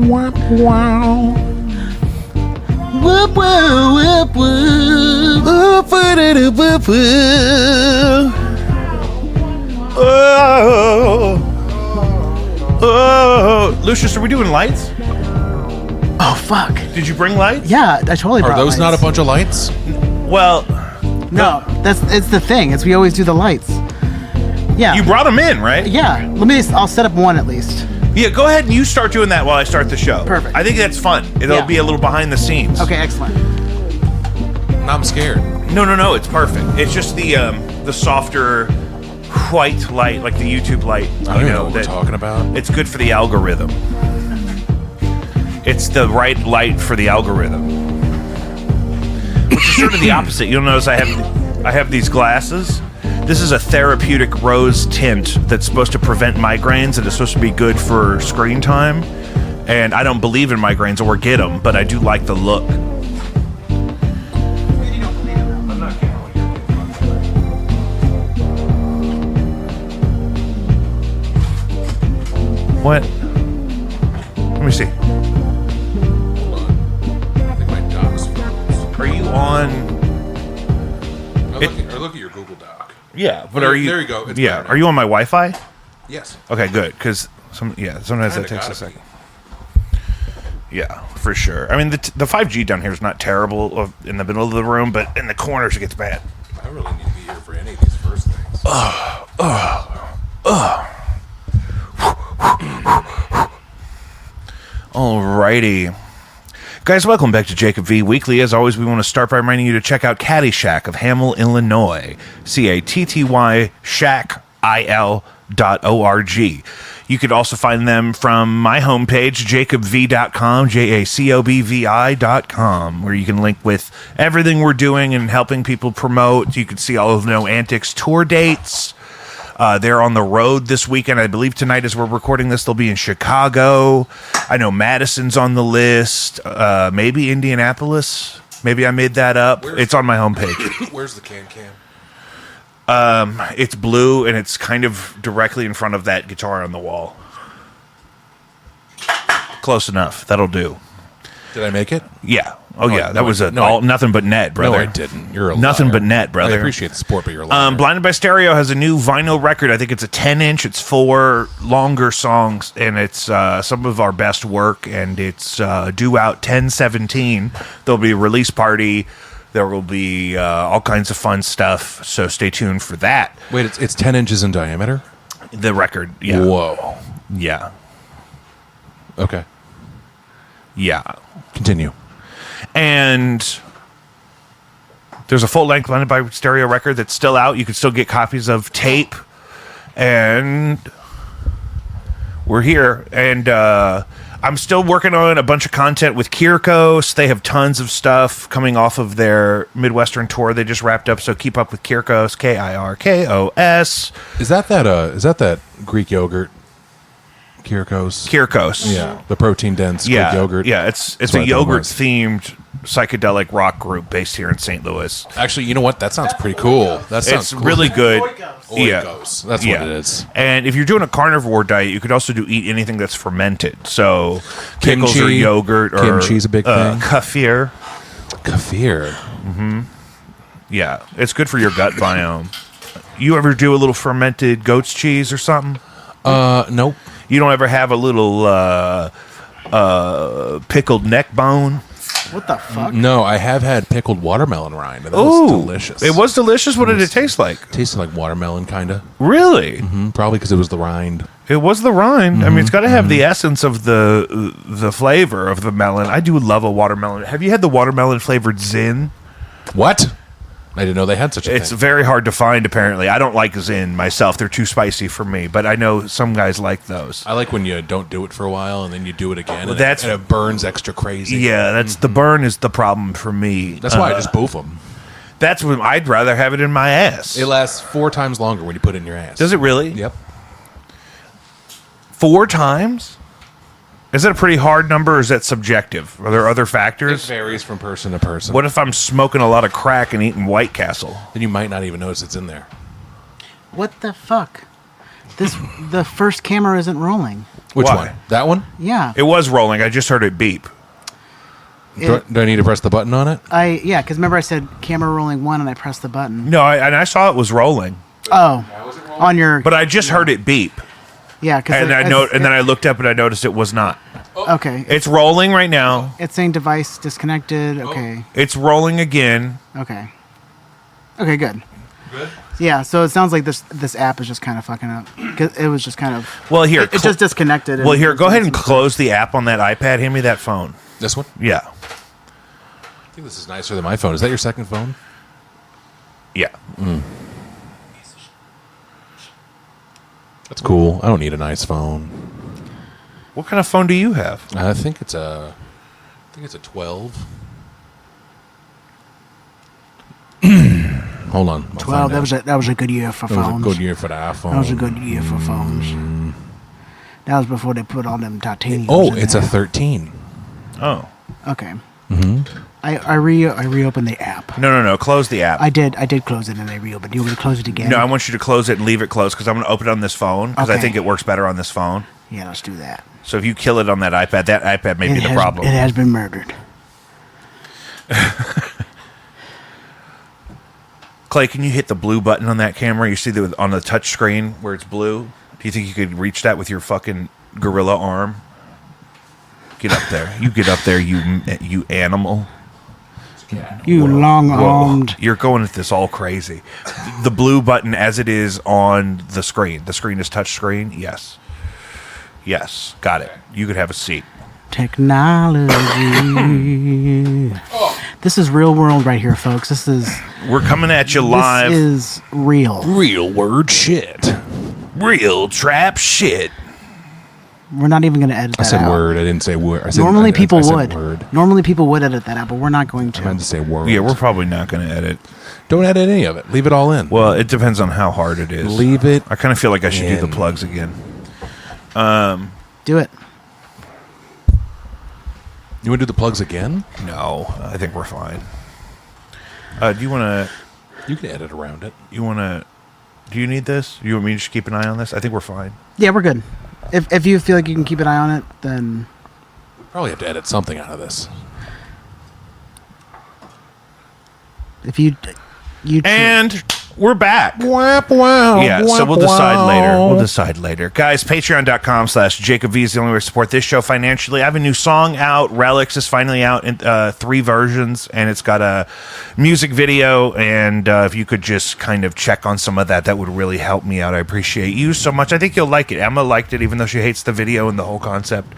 Wop, wow. Whoop, whoop, whoop, whoop. Whoop, whoop, whoop, whoop. Oh. Lucius, are we doing lights? Oh, fuck. Did you bring lights? Yeah, I totally brought Are those lights. not a bunch of lights? Well, No, it's the thing. We always do the lights. Yeah. you brought them in, right? Yeah. I'll set up one at least. Yeah, go ahead and you start doing that while I start the show. Perfect. I think that's fun. It'll Yeah. be a little behind the scenes. Okay, excellent. I'm scared. No, it's perfect. It's just the softer white light, like the YouTube light. I don't know what we're talking about. It's good for the algorithm. It's the right light for the algorithm. Which is sort of the opposite. You'll notice I have these glasses. This is a therapeutic rose tint that's supposed to prevent migraines and is supposed to be good for screen time. And I don't believe in migraines or get them, but I do like the look. What? Let me see. Hold on. I think my doc's froze. Are you on? Look at your Google Doc. Yeah, but There- are you? there you go. It's Yeah, better now. are you on my Wi-Fi? Yes. Okay, good. Because sometimes that Kinda takes a gotta second. Yeah, for sure. I mean, the 5G down here is not terrible in the middle of the room, but in the corners it gets bad. I don't really need to be here for any of these first things. Alrighty. Guys, welcome back to Jacob V Weekly. As always, we want to start by reminding you to check out Caddyshack of Hamel, Illinois. CATTY shackil.org. You could also find them from my homepage, jacobv.com, JACOBVI.com, where you can link with everything we're doing and helping people promote. You can see all of No Antics tour dates. They're on the road this weekend. I believe tonight, as we're recording this, they'll be in Chicago. I know Madison's on the list. Maybe Indianapolis. Maybe I made that up. It's on my homepage. Where's the can? It's blue, and it's kind of directly in front of that guitar on the wall. Close enough. That'll do. Did I make it? Yeah. Oh, No, yeah. no, That was nothing but net, brother. No, I didn't. You're a nothing liar. but net, brother. I appreciate the support, but you're a liar. Blinded by Stereo has a new vinyl record. I think it's a 10-inch. It's 4 longer songs, and it's some of our best work, and it's due out 10/17. There'll be a release party. There will be all kinds of fun stuff, so stay tuned for that. Wait, it's 10 inches in diameter? The record, yeah. Whoa. Yeah. Okay. Yeah. Continue. And there's a full-length Blinded by Stereo record that's still out. You can still get copies of tape. And we're here. And I'm still working on a bunch of content with Kirkos. They have tons of stuff coming off of their Midwestern tour they just wrapped up. So keep up with Kirkos, Kirkos. Is that Greek yogurt? Kirkos. Yeah, the protein dense Greek yogurt. Yeah, it's That's a what I thought it yogurt was. themed psychedelic rock group based here in St. Louis. Actually, you know what? That sounds pretty cool. That sounds It's cool. really good. Oikos. That's what it is. And if you're doing a carnivore diet, you could also eat anything that's fermented. So pickles or Kimchi. yogurt or Kimchi's a big thing. kefir. Kefir. Yeah, it's good for your gut biome. You ever do a little fermented goat's cheese or something? Nope. You don't ever have a little pickled neck bone? What the fuck? No, I have had pickled watermelon rind. That was delicious. It was delicious? What did it taste like? Tasted like watermelon, kind of. Really? Probably because it was the rind. It was the rind. I mean, it's got to have the essence of the flavor of the melon. I do love a watermelon. Have you had the watermelon flavored Zin? What? I didn't know they had such a It's thing. very hard to find, apparently. I don't like Zin myself. They're too spicy for me, but I know some guys like those. I like when you don't do it for a while and then you do it again. Well, And, that's- it burns extra crazy. Yeah, that's the burn is the problem for me. That's why I just boof them. That's when I'd rather have it in my ass. It lasts 4 times longer when you put it in your ass. Does it really? Yep. 4 times? Is that a pretty hard number, or is that subjective? Are there other It factors? varies from person to person. What if I'm smoking a lot of crack and eating White Castle? Then you might not even notice it's in there. What the fuck? The first camera isn't rolling. Which Why? one? That one? Yeah. It was rolling. I just heard it beep. Do I need to press the button on it? Yeah, because remember I said camera rolling 1 and I pressed the button. No, and I saw it was rolling, Oh, on your but I just heard it beep, yeah, because and then I looked up and I noticed it was not. okay, It's rolling right now. it's saying device disconnected. Okay, It's rolling again. okay, good. Yeah, so it sounds like this app is just kind of fucking up. 'Cause it was just kind of Well, here, it just disconnected. well, here, go ahead and close the app on that iPad. Hand me that phone. This one? Yeah, I think this is nicer than my phone. Is that your second phone? yeah. That's cool. I don't need a nice phone. What kind of phone do you have? I think it's a 12. Hold on. I'll 12. find That was a good year for That was phones. a good year for the iPhone. That was a good year for phones. That was before they put all them titanium. Oh, it's a 13. Oh, okay. I reopened the app. no. Close the app. I did close it and I reopened. Do you want me to close it again? No, I want you to close it and leave it closed because I'm going to open it on this phone because I Okay. think it works better on this phone. Yeah, let's do that. So if you kill it on that iPad may be the problem. It has been murdered. Clay, can you hit the blue button on that camera? You see on the touch screen where it's blue? Do you think you could reach that with your fucking gorilla arm? Get up there. You get up there, you animal. You long-armed. Whoa. You're going at this all crazy. The blue button as it is on the screen. The screen is touch screen? Yes. Yes. Got it. You could have a seat. Technology. This is real world right here, folks. We're coming at you live. This is real. Real word shit. Real trap shit. We're not even going to edit that I said out. word. I didn't say word. I said, Normally I people said would. Word. Normally people would edit that out, but we're not going I meant to. to say word. Yeah, we're probably not going to edit. Don't edit any of it. Leave it all in. Well, it depends on how hard it is. Leave it I kind of feel like I should do the in. plugs again. Do it. You want to do the plugs again? No, I think we're fine. Do you want to... You can edit around it. You want to... Do you need this? You want me to just keep an eye on this? I think we're fine. Yeah, we're good. If you feel like you can keep an eye on it, then Probably have to edit something out of this. if you And we're back. Wow. Yeah, so we'll decide later. We'll decide later. Guys, patreon.com/Jacob V is the only way to support this show financially. I have a new song out. Relics is finally out in 3 versions, and it's got a music video. And if you could just kind of check on some of that, that would really help me out. I appreciate you so much. I think you'll like it. Emma liked it, even though she hates the video and the whole concept.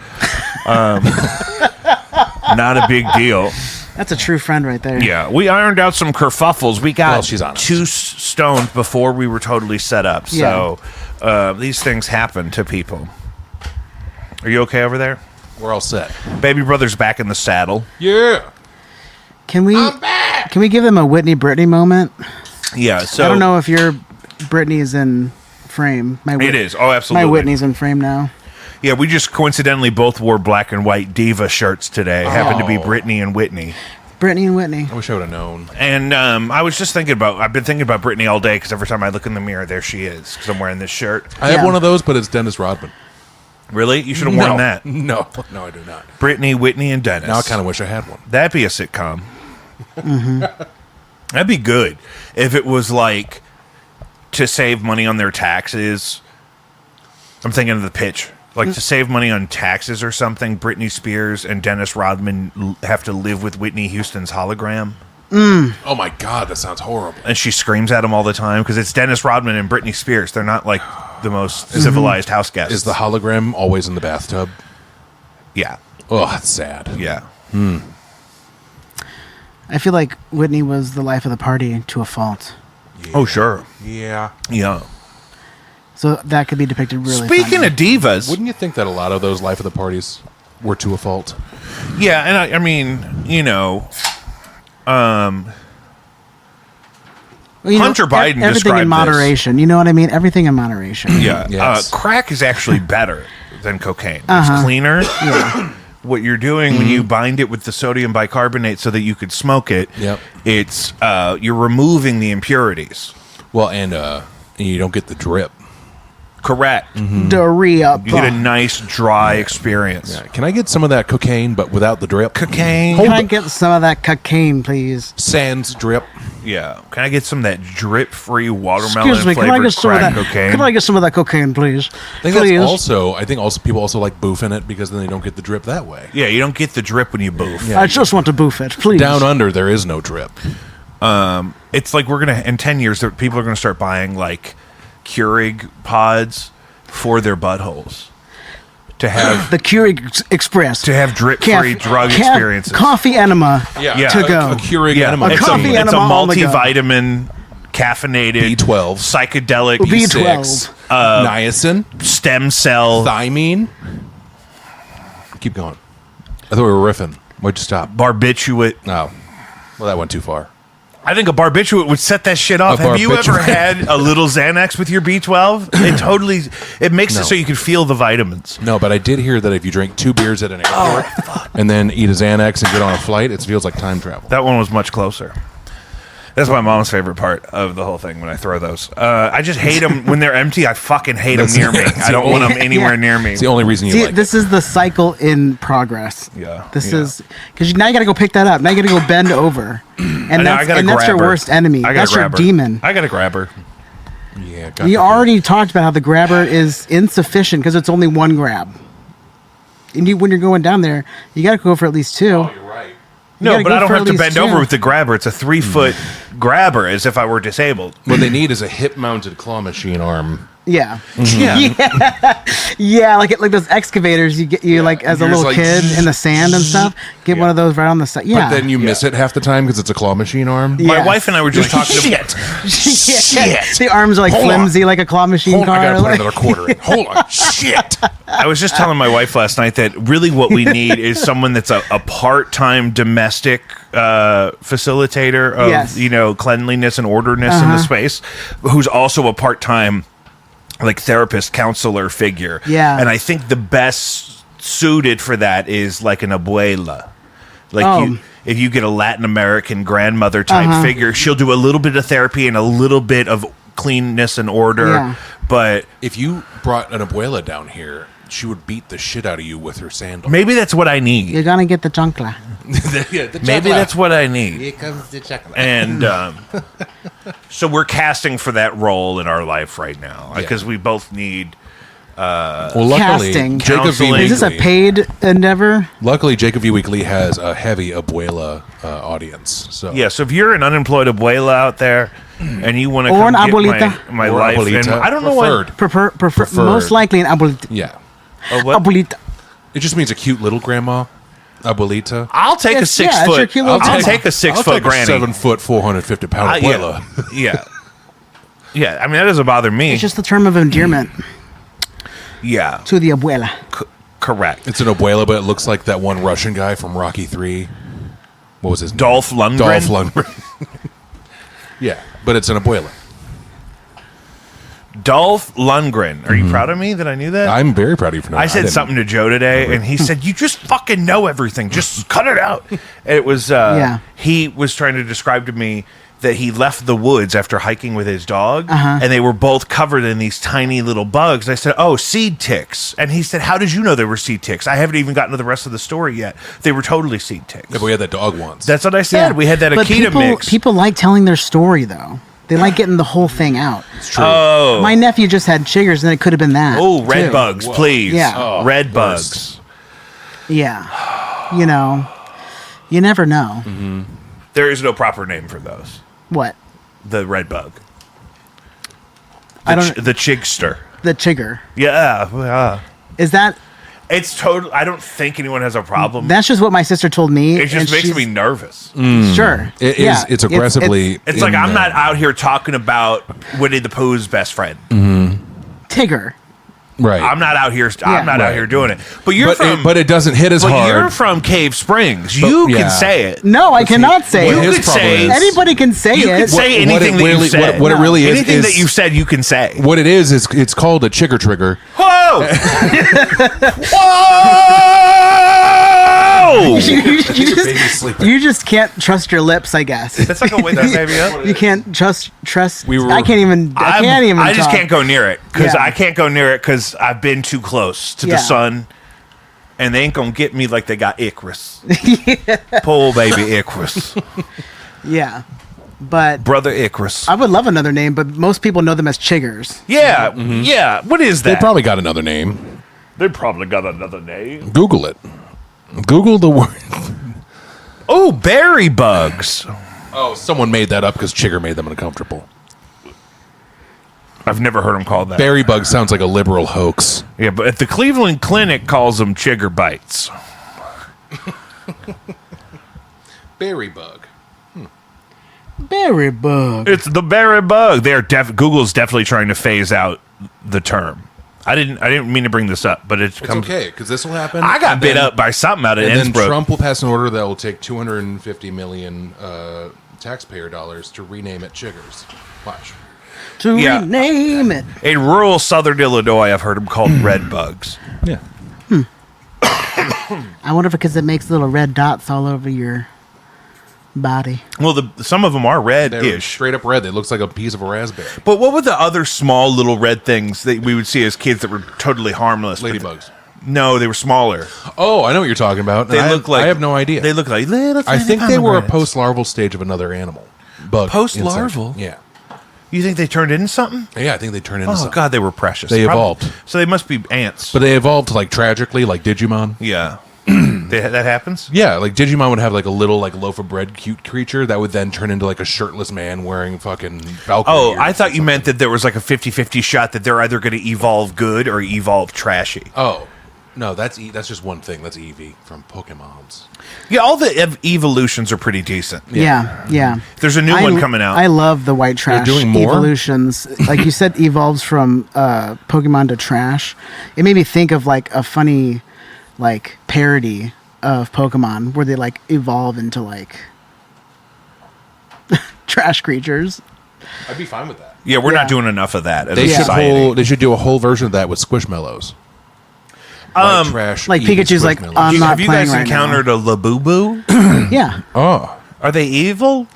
Not a big deal. that's a true friend right there. Yeah, we ironed out some kerfuffles. We got Well, she's honest. 2 stoned before we were totally set up. So these things happen to people. Are you okay over there? We're all set. Baby brother's back in the saddle. Yeah. Can we give them a Whitney Brittany moment? Yeah, so I don't know if your Brittany is in frame. It is. Oh, absolutely. My Whitney's in frame now. Yeah, we just coincidentally both wore black and white diva shirts today. Happened to be Brittany and Whitney. Brittany and Whitney. I wish I would have known. And I was just thinking I've been thinking about Brittany all day because every time I look in the mirror, there she is because I'm wearing this shirt. I have Yeah. one of those, but it's Dennis Rodman. Really? You should have worn No. that. No, I do not. Brittany, Whitney, and Dennis. Now I kind of wish I had one. That'd be a sitcom. That'd be good if it was like to save money on their taxes. I'm thinking of the pitch. Like to save money on taxes or something, Britney Spears and Dennis Rodman have to live with Whitney Houston's hologram. Oh my God, that sounds horrible. And she screams at him all the time because it's Dennis Rodman and Britney Spears. They're not like the most civilized house guests. Is the hologram always in the bathtub? Yeah. Oh, that's sad. Yeah. I feel like Whitney was the life of the party to a fault. Oh, sure. Yeah. Yeah. So that could be depicted really Speaking funny. of divas. Wouldn't you think that a lot of those life of the parties were to a fault? Yeah, and I mean, you know, Well, you Hunter Biden everything described in this. moderation. You know what I mean? Everything in moderation. yeah, Yes. crack is actually better than cocaine. It's cleaner. What you're doing when you bind it with the sodium bicarbonate so that you could smoke it, Yep. it's you're removing the impurities. Well, and you don't get the drip. Correct. Diarrhea. You get a nice dry experience. Yeah. Can I get some of that cocaine, but without the drip? Cocaine. Can I get some of that cocaine, please? Sans drip. Yeah. Can I get some of that drip-free watermelon Excuse me, can I flavored get some of crack that? cocaine? Can I get some of that cocaine, please? I think Please. that's also. I think also people also like boofing it because then they don't get the drip that way. Yeah, you don't get the drip when you boof. I just want to boof it, please. Down under, there is no drip. It's like we're gonna in 10 years, people are gonna start buying like Keurig pods for their buttholes to have The Keurig Express. to have drip-free drug experiences. Coffee enema Yeah. to go. A Keurig Yeah, enema. A it's coffee it's a enema on the go. multivitamin, caffeinated, B12, psychedelic, B12. niacin, stem cell, thymine. Keep going. I thought we were riffing. Why'd you stop? barbiturate. No. Well, that went too far. I think a barbiturate would set that shit off. A Have you ever barbiturate. had a little Xanax with your B12? It makes it so you can feel the vitamins. No, but I did hear that if you drink 2 beers at an airport and then eat a Xanax and get on a flight, it feels like time travel. That one was much closer. That's my mom's favorite part of the whole thing when I throw those. I just hate them when they're empty. I fucking hate them near me. that's I don't the want only- them anywhere Yeah. near me. It's the only reason you See, like this is the cycle in progress. Yeah, This yeah. is because now you got to go pick that up. Now you got to go bend over, and I that's gotta your grab her. worst enemy. I gotta That's your grab her. demon. I gotta grab her. it. Yeah, got You the- already talked about how the grabber is insufficient because it's only one grab. And when you're going down there, you got to go for at least 2. You're right. You No, gotta but go I don't for have at to least bend 2. over with the grabber. It's a 3-foot grabber, as if I were disabled. What they need is a hip-mounted claw machine arm. Yeah. Yeah. Yeah, like those excavators you get like as a You're little just like, kid in the sand and stuff. Get one of those right on the side. Yeah. But then you miss it half the time because it's a claw machine arm. Yeah. My wife and I were just talking Shit. Yeah. The arms are like Hold on. flimsy like a claw machine Hold on, I car. gotta put like- another quarter in. Hold on. Shit. I was just telling my wife last night that really what we need is someone that's a part-time domestic facilitator of Yes. cleanliness and orderness in the space, who's also a part-time like therapist counselor figure. Yeah. And I think the best suited for that is like an abuela. Like Oh. if you get a Latin American grandmother type figure, she'll do a little bit of therapy and a little bit of cleanness and order. Yeah. But If you brought an abuela down here, she would beat the shit out of you with her sandal. maybe that's what I need. You're gonna get the chancla. Maybe that's what I need. Here comes the chocolate. And so we're casting for that role in our life right now because we both need. Well, luckily, Casting. Jacob V. Counseling. Is this a Weekly- paid endeavor? Luckily, Jacob V. Weekly has a heavy abuela audience. So Yeah, so if you're an unemployed abuela out there and you want to Or come an get abuelita. my Or life, abuelita. and I don't know what. Preferred. Prefer most likely an abuelita. Yeah, What? Abuelita. it just means a cute little grandma, abuelita. I'll take a It's- 6 yeah, it's foot. your cute little I'll grandma. take a 6 I'll foot take granny. a 7 foot, 450 pound abuela. Yeah. Yeah, I mean that doesn't bother me. It's just the term of endearment Yeah, to the abuela. correct. It's an abuela, but it looks like that one Russian guy from Rocky 3. What was his name? Dolph Lundgren. Dolph Lundgren. Yeah, but it's an abuela. Dolph Lundgren. Are you proud of me that I knew that? I'm very proud of you for knowing. I said didn't- something to Joe today, and he said, "You just fucking know everything. Just cut it out." And it was he was trying to describe to me that he left the woods after hiking with his dog, and they were both covered in these tiny little bugs. I said, "Oh, seed ticks." And he said, "How did you know they were seed ticks? I haven't even gotten to the rest of the story yet. They were totally seed ticks." Yeah, but we had that dog once. That's what I said. We had that But Akita mix. People like telling their story though. They like getting the whole thing out. It's true. Oh, My nephew just had chiggers, and it could have been that. oh, red too. bugs, Whoa. please. Yeah. Oh, Red worst. bugs. Yeah. You never know. There is no proper name for those. What? The red bug. I don't. The chigster. The chigger. Yeah. Is that? It's total. I don't think anyone has a problem. That's just what my sister told me. It just and makes she's- me nervous. Sure. It is. Yeah. It's aggressively. It's like in I'm the- not out here talking about Winnie the Pooh's best friend. Tigger. right. I'm not out here. Yeah. I'm not out Right. here doing it. But you're but from. but it doesn't hit as but hard. you're from Cave Springs. You yeah. can say it. No, I cannot say You What it. his could problem say is- Anybody can say You it. can say anything that really- you said. what it really is anything is- that you said, you can say. What it is it's called a chigger trigger. Whoa! Whoa! No! You just can't trust your lips, I guess. That's like a wake that baby up. You can't trust. We I can't even. I just talk. can't go near it because Yeah. I can't go near it because I've been too close to Yeah. the sun, and they ain't gonna get me like they got Icarus. Poor baby Icarus, Yeah, but brother Icarus. I would love another name, but most people know them as chiggers. Yeah, yeah. What is They that? probably got another name. They probably got another name. Google it. Google the word. Oh, berry bugs. Oh, someone made that up because Chigger made them uncomfortable. I've never heard them called that. Berry bug sounds like a liberal hoax. Yeah, but at the Cleveland Clinic calls them chigger bites. Berry bug. Berry bug. It's the berry bug. Google's definitely trying to phase out the term. I didn't mean to bring this up, but it's It's come. okay because this will happen. I got and bit then- up by something out of And then Innsbruck. Trump will pass an order that will take 250 million taxpayer dollars to rename it Chiggers. Watch. To Yeah. rename it. In rural southern Illinois, I've heard them called red bugs. Yeah. I wonder if because it makes little red dots all over your body. Well, some of them are They're red-ish. straight up red. It looks like a piece of a raspberry. But what were the other small little red things that we would see as kids that were totally harmless? Ladybugs. No, they were smaller. Oh, I know what you're talking about. They I look like I have no idea. They look like little. I tiny think they were a pomegranates. post-larval stage of another animal. Bug. Post-larval? insect. Yeah. You think they turned into something? Yeah, I think they turned into Oh something. God, they were precious. They evolved. So they must be ants. But they evolved like tragically, like Digimon. yeah, that happens. Yeah, like Digimon would have like a little like loaf of bread cute creature that would then turn into like a shirtless man wearing fucking Valkyrie. Oh, ears I or thought you something. meant that there was like a 50-50 shot that they're either going to evolve good or evolve trashy. Oh, no, that's just one thing. That's Eevee from Pokemon's. Yeah, all the evolutions are pretty decent. Yeah. There's a new one coming out. I love the white trash doing more? evolutions. Like you said, evolves from Pokemon to trash. It made me think of like a funny like parody of Pokemon where they like evolve into like trash creatures. I'd be fine with that. Yeah, we're Yeah. not doing enough of that as They a should society. they should do a whole version of that with Squishmallows. White trash, like Eevee Pikachu's like, Squishmallows. I'm not Have you playing guys right now. encountered a Labubu? Yeah, Oh Are they evil?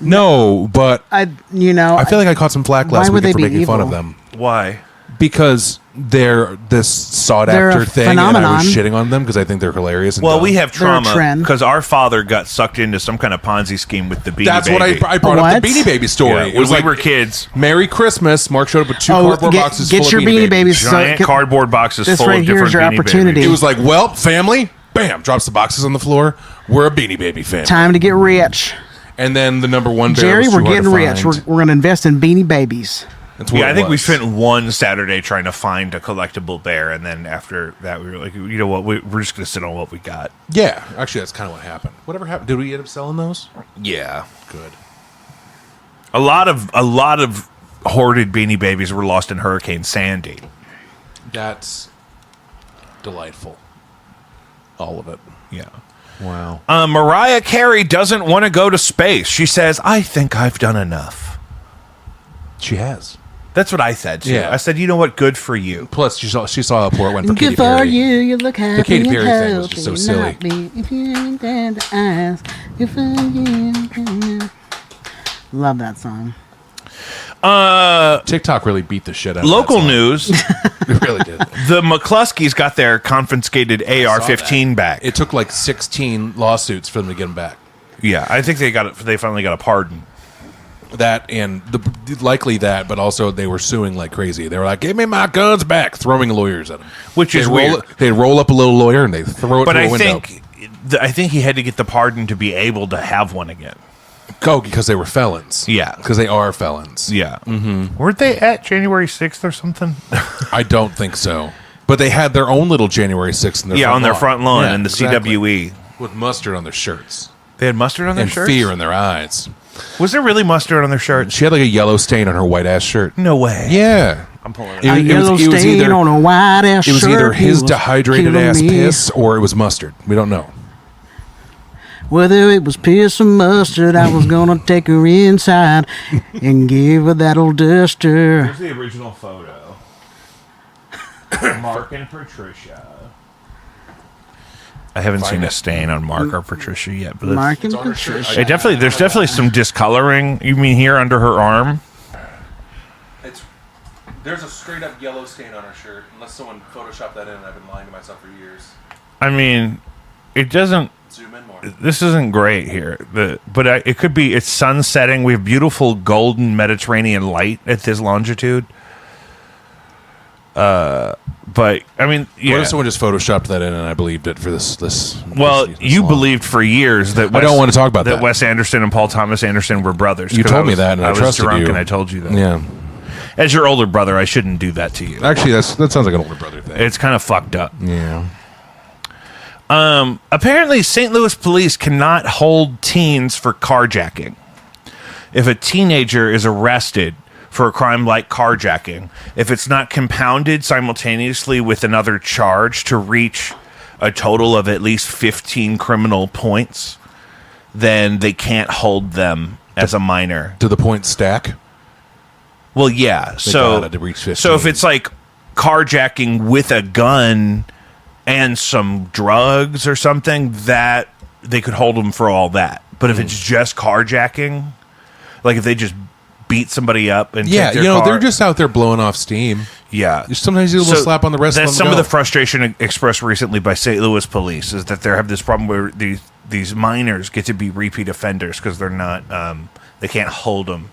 no, but I feel like I caught some flack Why last would week they for be making fun of evil? them Why? because they're this sought They're after a thing, and I phenomenon. was shitting on them because I think they're hilarious. And Well, dumb. we have They're a trauma trend. because our father got sucked into some kind of Ponzi scheme with the Beanie That's Baby. what I brought up What? the Beanie Baby story. Yeah, It when was we like were kids. Merry Christmas. Mark showed up with two cardboard boxes get full your of Beanie Babies. Giant get- cardboard boxes this full right of here different is your Beanie opportunity. Babies. It was like, well, family, bam, drops the boxes on the floor. We're a Beanie Baby family. Time to get rich, And then the number one bear Jerry. was We're too hard getting to rich. find. We're gonna invest in Beanie Babies. That's what Yeah, I it think we was. spent one Saturday trying to find a collectible bear, and then after that, we were like, you know what, we're just going to sit on what we got. Yeah, actually, that's kind of what happened. Whatever happened? Did we end up selling those? Yeah, Good. a lot of hoarded Beanie Babies were lost in Hurricane Sandy. That's delightful. All of it. Yeah. Wow. Mariah Carey doesn't want to go to space. She says, "I think I've done enough." She has. That's what I said. Too. Yeah. I said, "You know what? Good for you." Plus, she saw how poor it went for Katy Good for Perry. you. You look happy. Katy and Perry thing was just so healthy, silly. not me. If you ain't got the eyes, good for you. Love that song. TikTok really beat the shit out of Local that song. news: It really did. the McCluskeys got their confiscated AR-15 back. It took like 16 lawsuits for them to get them back. Yeah, I think they got it. They finally got a pardon. That and likely that, but also they were suing like crazy. They were like, "Give me my guns back!" Throwing lawyers at them, Which is weird. They roll up a little lawyer and they throw it But through I a window. think he had to get the pardon to be able to have one again. Oh, because they were felons. Yeah. because they are felons. Yeah. Mm-hmm. Weren't they at January 6th or something? I don't think so, but they had their own little January 6th in their Yeah, front on their lawn. front lawn Yeah, in the exactly. CWE. with mustard on their shirts They had mustard on their and shirts? fear in their eyes. Was there really mustard on their shirts? She had like a yellow stain on her white ass shirt. No way. Yeah, I'm pulling it. It- A it was- yellow it was stain either- on a white ass It was shirt. either He his was dehydrated killing ass me. piss or it was mustard. We don't know. Whether it was piss or mustard, I was gonna take her inside and give her that old duster. Here's the original photo. Mark and Patricia. I haven't Find seen a it. stain on Mark or Patricia yet, but Mark and on her shirt. Patricia. there's definitely some discoloring. You mean here under her arm? There's a straight up yellow stain on her shirt. Unless someone photoshopped that in, and I've been lying to myself for years. I mean, it doesn't. Zoom in more. This isn't great here, it could be. It's sun setting. We have beautiful golden Mediterranean light at this longitude. But I mean, yeah. What if someone just photoshopped that in, and I believed it for this? Well, this you long? believed for years that I don't want to talk about that. Wes Anderson and Paul Thomas Anderson were brothers. You 'cause told me that, and I was trusted drunk, you. and I told you that. Yeah. As your older brother, I shouldn't do that to you. Actually, that sounds like an older brother thing. It's kind of fucked up. Yeah. Apparently, St. Louis police cannot hold teens for carjacking. If a teenager is arrested for a crime like carjacking, if it's not compounded simultaneously with another charge to reach a total of at least 15 criminal points, then they can't hold them as a minor. Do the points stack? Well, yeah. So, gotta reach 15. so if it's like carjacking with a gun and some drugs or something, that they could hold them for all that. But if it's just carjacking, like if they just beat somebody up and Yeah, take their car, they're just out there blowing off steam. yeah. Sometimes you little slap on the wrist. That's and let some them of the go. frustration expressed recently by St. Louis police is that they have this problem where these minors get to be repeat offenders because they're not they can't hold them.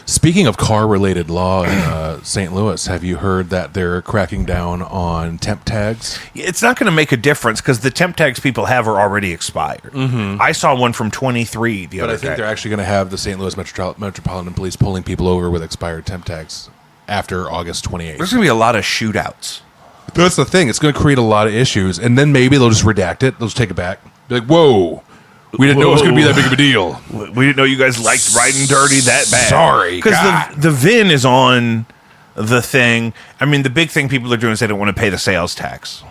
Speaking of car-related law in St. Louis, have you heard that they're cracking down on temp tags? It's not going to make a difference because the temp tags people have are already expired. Mm-hmm. I saw one from 23 the But other I think day. they're actually going to have the St. Louis Metropolitan Police pulling people over with expired temp tags after August 28th. There's going to be a lot of shootouts. That's the thing. It's going to create a lot of issues, and then maybe they'll just redact it. They'll just take it back. Be like, whoa. We didn't know it was going to be that big of a deal. We didn't know you guys liked riding dirty that bad. Sorry, because God. the VIN is on the thing. I mean, the big thing people are doing is they don't want to pay the sales tax.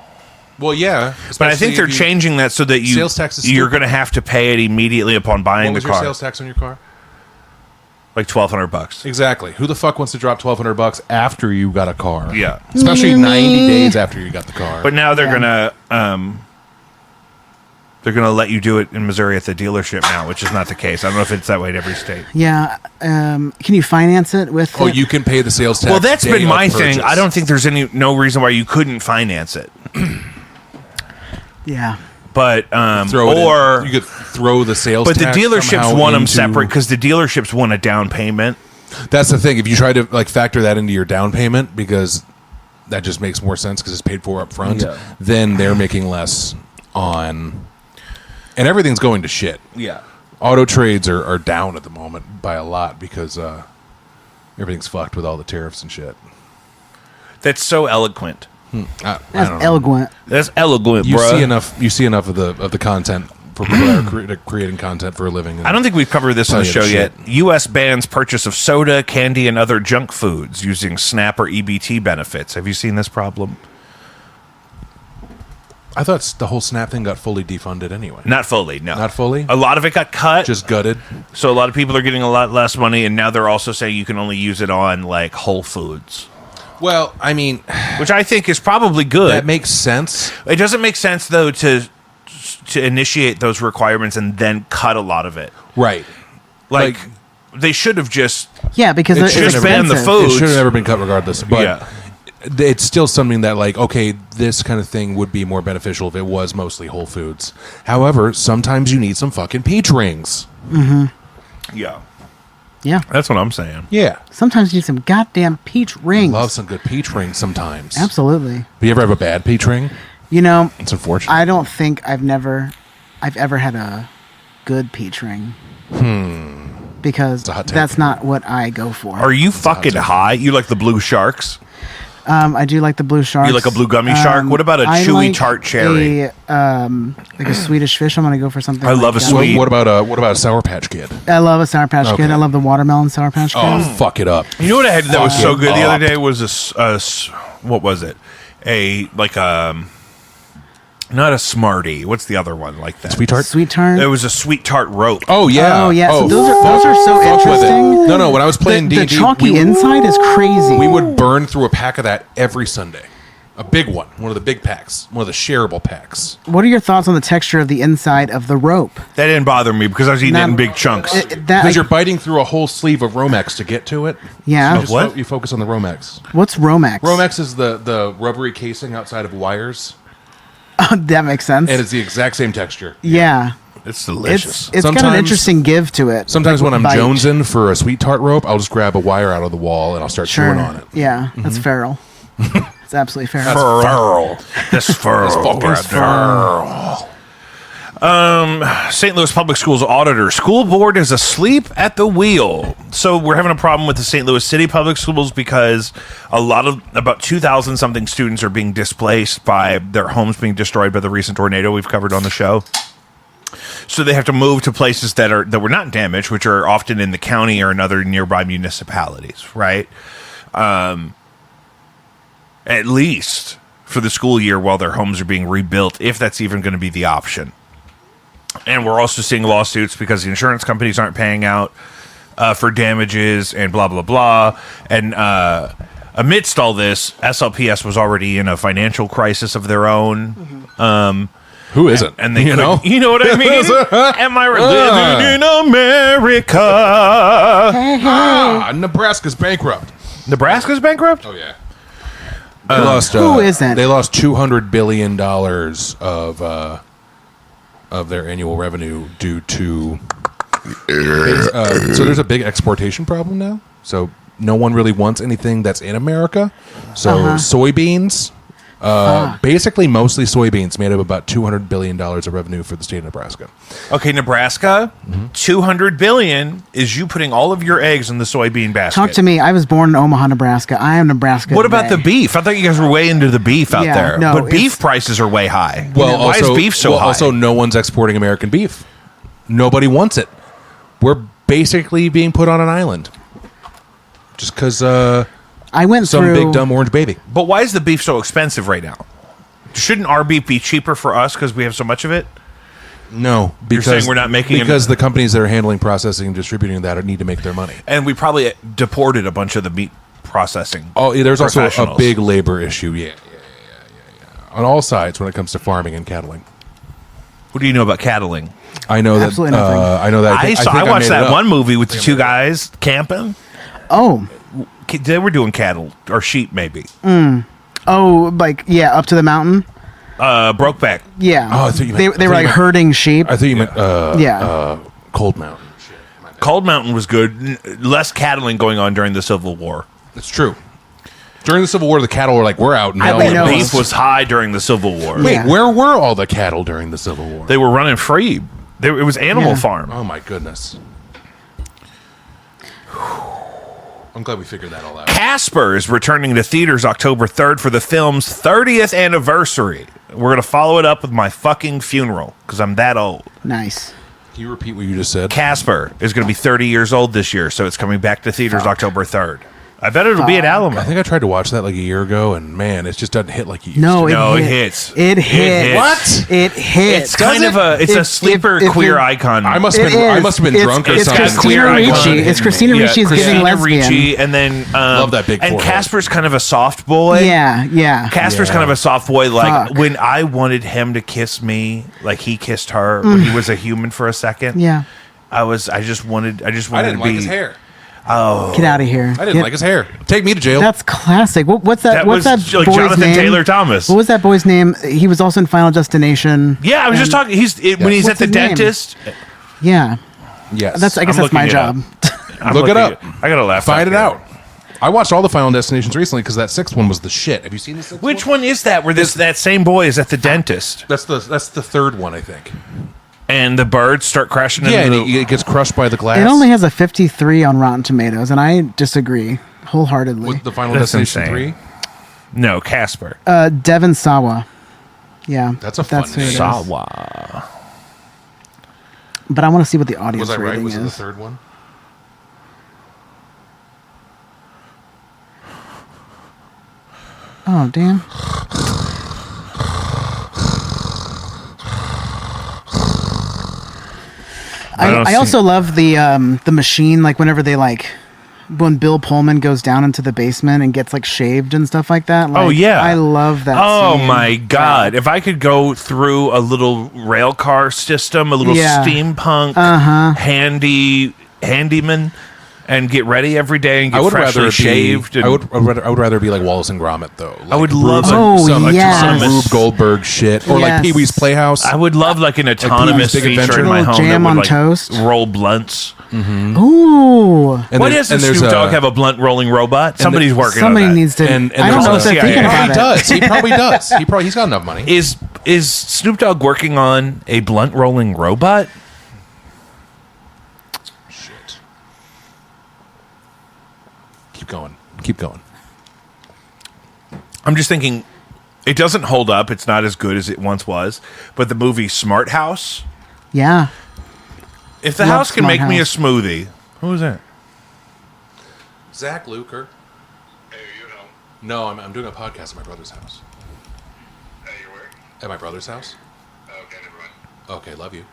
Well, yeah. But I think they're changing that so that Sales tax is you're stupid. going to have to pay it immediately upon buying What was the your car. sales tax on your car? Like $1,200. Exactly. Who the fuck wants to drop $1,200 after you got a car? Yeah. Especially 90 days after you got the car. But now they're gonna let you do it in Missouri at the dealership now, which is not the case. I don't know if it's that way in every state. Yeah. Can you finance it with? Oh, it? you can pay the sales tax. Well, that's day been of my thing. purchase. I don't think there's no reason why you couldn't finance it. Yeah. But throw it or in. You could throw the sales but the tax dealerships somehow want them into- separate because the dealerships want a down payment. That's the thing. If you try to like factor that into your down payment, because that just makes more sense because it's paid for up front, then they're making less on, and everything's going to shit. Yeah. Auto trades are down at the moment by a lot because everything's fucked with all the tariffs and shit. That's so eloquent. I That's don't know. eloquent. That's eloquent, You bro. see enough of the content for people that are creating content for a living. I don't think we've covered this on the Tell show you the yet. U.S. bans purchase of soda, candy, and other junk foods using SNAP or EBT benefits. Have you seen this problem? I thought the whole Snap thing got fully defunded anyway. Not fully, no. Not fully? A lot of it got cut. Just gutted. So a lot of people are getting a lot less money, and now they're also saying you can only use it on like Whole Foods, Well, I mean, which I think is probably good. that makes sense. It doesn't make sense though to initiate those requirements and then cut a lot of it. Right. Like they should have just Yeah, because it's just ban the expensive. food. It Foods. should have never been cut regardless. But Yeah. it's still something that, like, okay, this kind of thing would be more beneficial if it was mostly Whole Foods. However, sometimes you need some fucking peach rings. Yeah, Yeah. that's what I'm saying. Yeah. Sometimes you need some goddamn peach rings. Love some good peach rings sometimes. Absolutely. Do you ever have a bad peach ring? You know, It's unfortunate. I don't think I've ever had a good peach ring. Because a hot take. that's not what I go for. Are you fucking high? You like the blue sharks? I do like the blue sharks. You like a blue gummy shark? What about a I chewy like tart cherry? Like a Swedish fish. I'm gonna go for something. I love a that. sweet- What about a Sour Patch Kid? I love a Sour Patch Kid. Okay. I love the watermelon Sour Patch Kid. Oh, fuck it up. You know what I had that was so Fuck good it the other up. day was what was it? Not a Smartie. What's the other one like that? Sweet tart? Sweet tart. It was a sweet tart rope. Oh, yeah. Oh, yeah. So those are so fuck with it. interesting. No, when I was playing The D&D, chalky inside is crazy. we would burn through a pack of that every Sunday. A big one of the big packs, one of the shareable packs. What are your thoughts on the texture of the inside of the rope? That didn't bother me because I was eating it in Not- big chunks. Because you're biting through a whole sleeve of Romex to get to it. Yeah. So just What? you focus on the Romex. What's Romex? Romex is the rubbery casing outside of wires, Oh, that makes sense. and it's the exact same texture. Yeah. It's delicious. It's got an Sometimes- interesting give to it. Sometimes when I'm bite. jonesing for a sweet tart rope, I'll just grab a wire out of the wall and I'll start Sure. chewing on it. Yeah, that's feral. It's absolutely feral. Furl. This furl. fucking right there. St. Louis Public Schools auditor. School board is asleep at the wheel. So we're having a problem with the St. Louis City Public Schools because about 2,000 something students are being displaced by their homes being destroyed by the recent tornado we've covered on the show. So they have to move to places that were not damaged, which are often in the county or in other nearby municipalities, right? At least for the school year while their homes are being rebuilt, if that's even going to be the option. And we're also seeing lawsuits because the insurance companies aren't paying out for damages and blah, blah, blah. And amidst all this, SLPS was already in a financial crisis of their own. Who isn't? And they you know? you know what I mean? Am I living in America? Nebraska's bankrupt. Nebraska's bankrupt? Oh yeah. They lost. Who isn't? They lost $200 billion of their annual revenue due to. So there's a big exportation problem now. So no one really wants anything that's in America. So soybeans, basically mostly soybeans, made up about $200 billion of revenue for the state of Nebraska. Okay, Nebraska, $200 billion is you putting all of your eggs in the soybean basket. Talk to me. I was born in Omaha, Nebraska. I am Nebraska. What about today. the beef? I thought you guys were way into the beef out Yeah, there. no, but beef it's- prices are way high. Well, why is beef so high? Also, no one's exporting American beef. Nobody wants it. We're basically being put on an island just because I went some through big dumb orange baby. But why is the beef so expensive right now? Shouldn't our beef be cheaper for us because we have so much of it? No, because saying we're not making because the companies that are handling, processing, and distributing that need to make their money. And we probably deported a bunch of the meat processing. Oh, yeah, there's also a professionals. big labor issue. Yeah, on all sides when it comes to farming and cattling. What do you know about cattling? I know that. Absolutely nothing. I know that. I watched that one movie with the two guys camping. Oh, They were doing cattle or sheep, maybe. like up to the mountain. Brokeback. Yeah. Oh, I thought you they meant- were like herding sheep. I thought you meant Yeah. Cold Mountain. Cold Mountain was good. Less cattling going on during the Civil War. That's true. During the Civil War, the cattle were like, "We're out now." I The know. beef was high during the Civil War. Wait, Yeah. where were all the cattle during the Civil War? They were running free. It was Animal Yeah. Farm. Oh my goodness. I'm glad we figured that all out. Casper is returning to theaters October 3rd for the film's 30th anniversary. We're going to follow it up with my fucking funeral because I'm that old. Nice. Can you repeat what you just said? Casper is going to be 30 years old this year, so it's coming back to theaters October 3rd. I bet it'll be at Alamo. I think I tried to watch that like a year ago, and man, it just doesn't hit like you used No, to. No, it hit. hits. It It hits. hits. What? It hits. It's kind of a sleeper if queer it- icon. I must have been drunk or it's something. Christina Ricci. It's Christina Ricci's giving lesbian. Ricci, and then Love that big And forehead. Casper's kind of a soft boy. Yeah. Casper's Yeah. kind of a soft boy. Like Fuck. when I wanted him to kiss me, like he kissed her when he was a human for a second. Yeah. I just wanted I to didn't be. like his hair. Get out of here. I didn't like his hair. Take me to jail. That's classic. What's that? That What's was that like boy's Jonathan name? Taylor Thomas. What was that boy's name? He was also in Final Destination. Yeah, I was just talking. When he's What's at the his name? dentist. Yeah. Yes. I guess I'm that's my looking it job. I'm Look it looking up. I gotta laugh. Find it out. I watched all the Final Destinations recently because that sixth one was the shit. Have you seen the sixth Which one? one is that? Where that same boy is at the dentist, That's the third one, I think. and the birds start crashing Yeah, into and he gets crushed by the glass. It only has a 53 on Rotten Tomatoes, and I disagree wholeheartedly. with the Final That's Destination insane. 3. No, Casper. Devon Sawa. Yeah. That's a fun who it name. is. Sawa. But I want to see what the audience Was I right? rating Was it the is. third one? Oh, damn. I don't I see- also love the machine, like whenever they like when Bill Pullman goes down into the basement and gets like shaved and stuff like that. Like, Oh, yeah. I love that. Oh scene. my God! If I could go through a little rail car system, a little Yeah. steampunk handyman, and get ready every day and I get would freshly rather shaved. be. and- I would rather be like Wallace and Gromit though. Like I would love Oh, like yes. some autonomous- Rube Goldberg shit, or like Yes. Pee Wee's Playhouse. I would love like an autonomous Big feature Adventure. in my Little home jam that would on like toast. roll blunts. Ooh. And Why there's- doesn't and there's Snoop a- Dogg have a blunt rolling robot? Somebody's working Somebody on that. needs to. And I don't there's know a- if they're yeah, thinking he about He it. does. He probably does. He's got enough money. Is Snoop Dogg working on a blunt rolling robot? Shit. Keep going. Keep going. I'm just thinking, it doesn't hold up. It's not as good as it once was. But the movie Smart House. Yeah. If the Love house can Smart make me a House. smoothie, who is that? Zach Luker. Hey, you know. No, I'm doing a podcast at my brother's house. Hey, you where? At my brother's house? Okay, never mind. Okay, love you.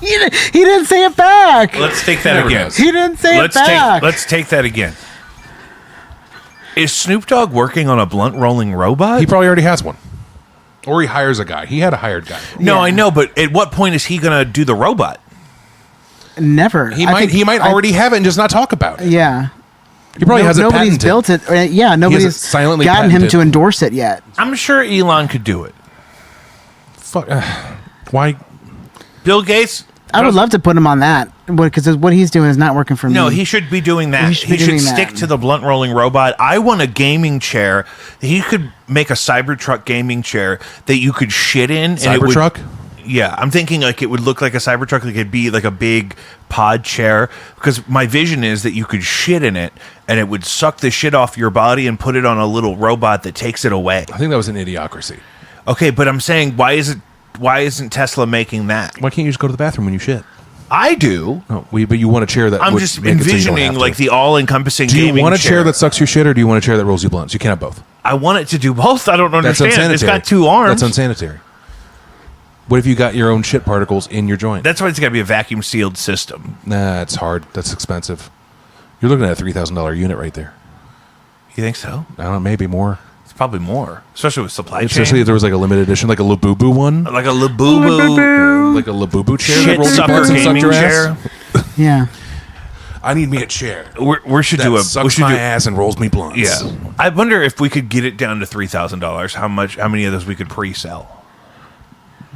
He didn't say it back. Let's take that Never again. knows. He didn't say Let's it back. let's take that again. Is Snoop Dogg working on a blunt rolling robot? He probably already has one. Or he hires a guy. He had a hired guy. No, Yeah. I know, but at what point is he going to do the robot? Never. He I might think- already have it and just not talk about it. Yeah. He probably has it Nobody's patented. built it. Yeah, nobody's silently gotten him patented. to endorse it yet. I'm sure Elon could do it. Fuck. Why? Bill Gates? I would love to put him on that because what he's doing is not working for me. No, he should be doing that. He He should should, be doing stick that. to the blunt rolling robot. I want a gaming chair. He could make a Cybertruck gaming chair that you could shit in. And it would, Cybertruck? yeah, I'm thinking like it would look like a Cybertruck. Like it'd be like a big pod chair. Because my vision is that you could shit in it and it would suck the shit off your body and put it on a little robot that takes it away. I think that was an idiocracy. Okay, but I'm saying why isn't Tesla making that? Why can't you just go to the bathroom when you shit? I do. Oh, but you want a chair that I'm would just make it so you don't envisioning have to. like the all-encompassing. Do you gaming want a chair that sucks your shit, or do you want a chair that rolls you blunts? You can't have both. I want it to do both. I don't That's understand. unsanitary. It's got two arms. That's unsanitary. What if you got your own shit particles in your joint? That's why it's got to be a vacuum sealed system. Nah, it's hard. That's expensive. You're looking at a $3,000 unit right there. You think so? I don't know, maybe more. It's probably more, especially with supply Especially chain. if there was like a limited edition, like a Labubu one, Like a Labubu like a Labubu chair that shit rolls your sucker blunts and sucked gaming your chair. ass. Yeah. I need me a chair We should that do a. We sucks should my do. ass and rolls me blunts. Yeah, I wonder if we could get it down to $3,000. How many of those we could pre-sell?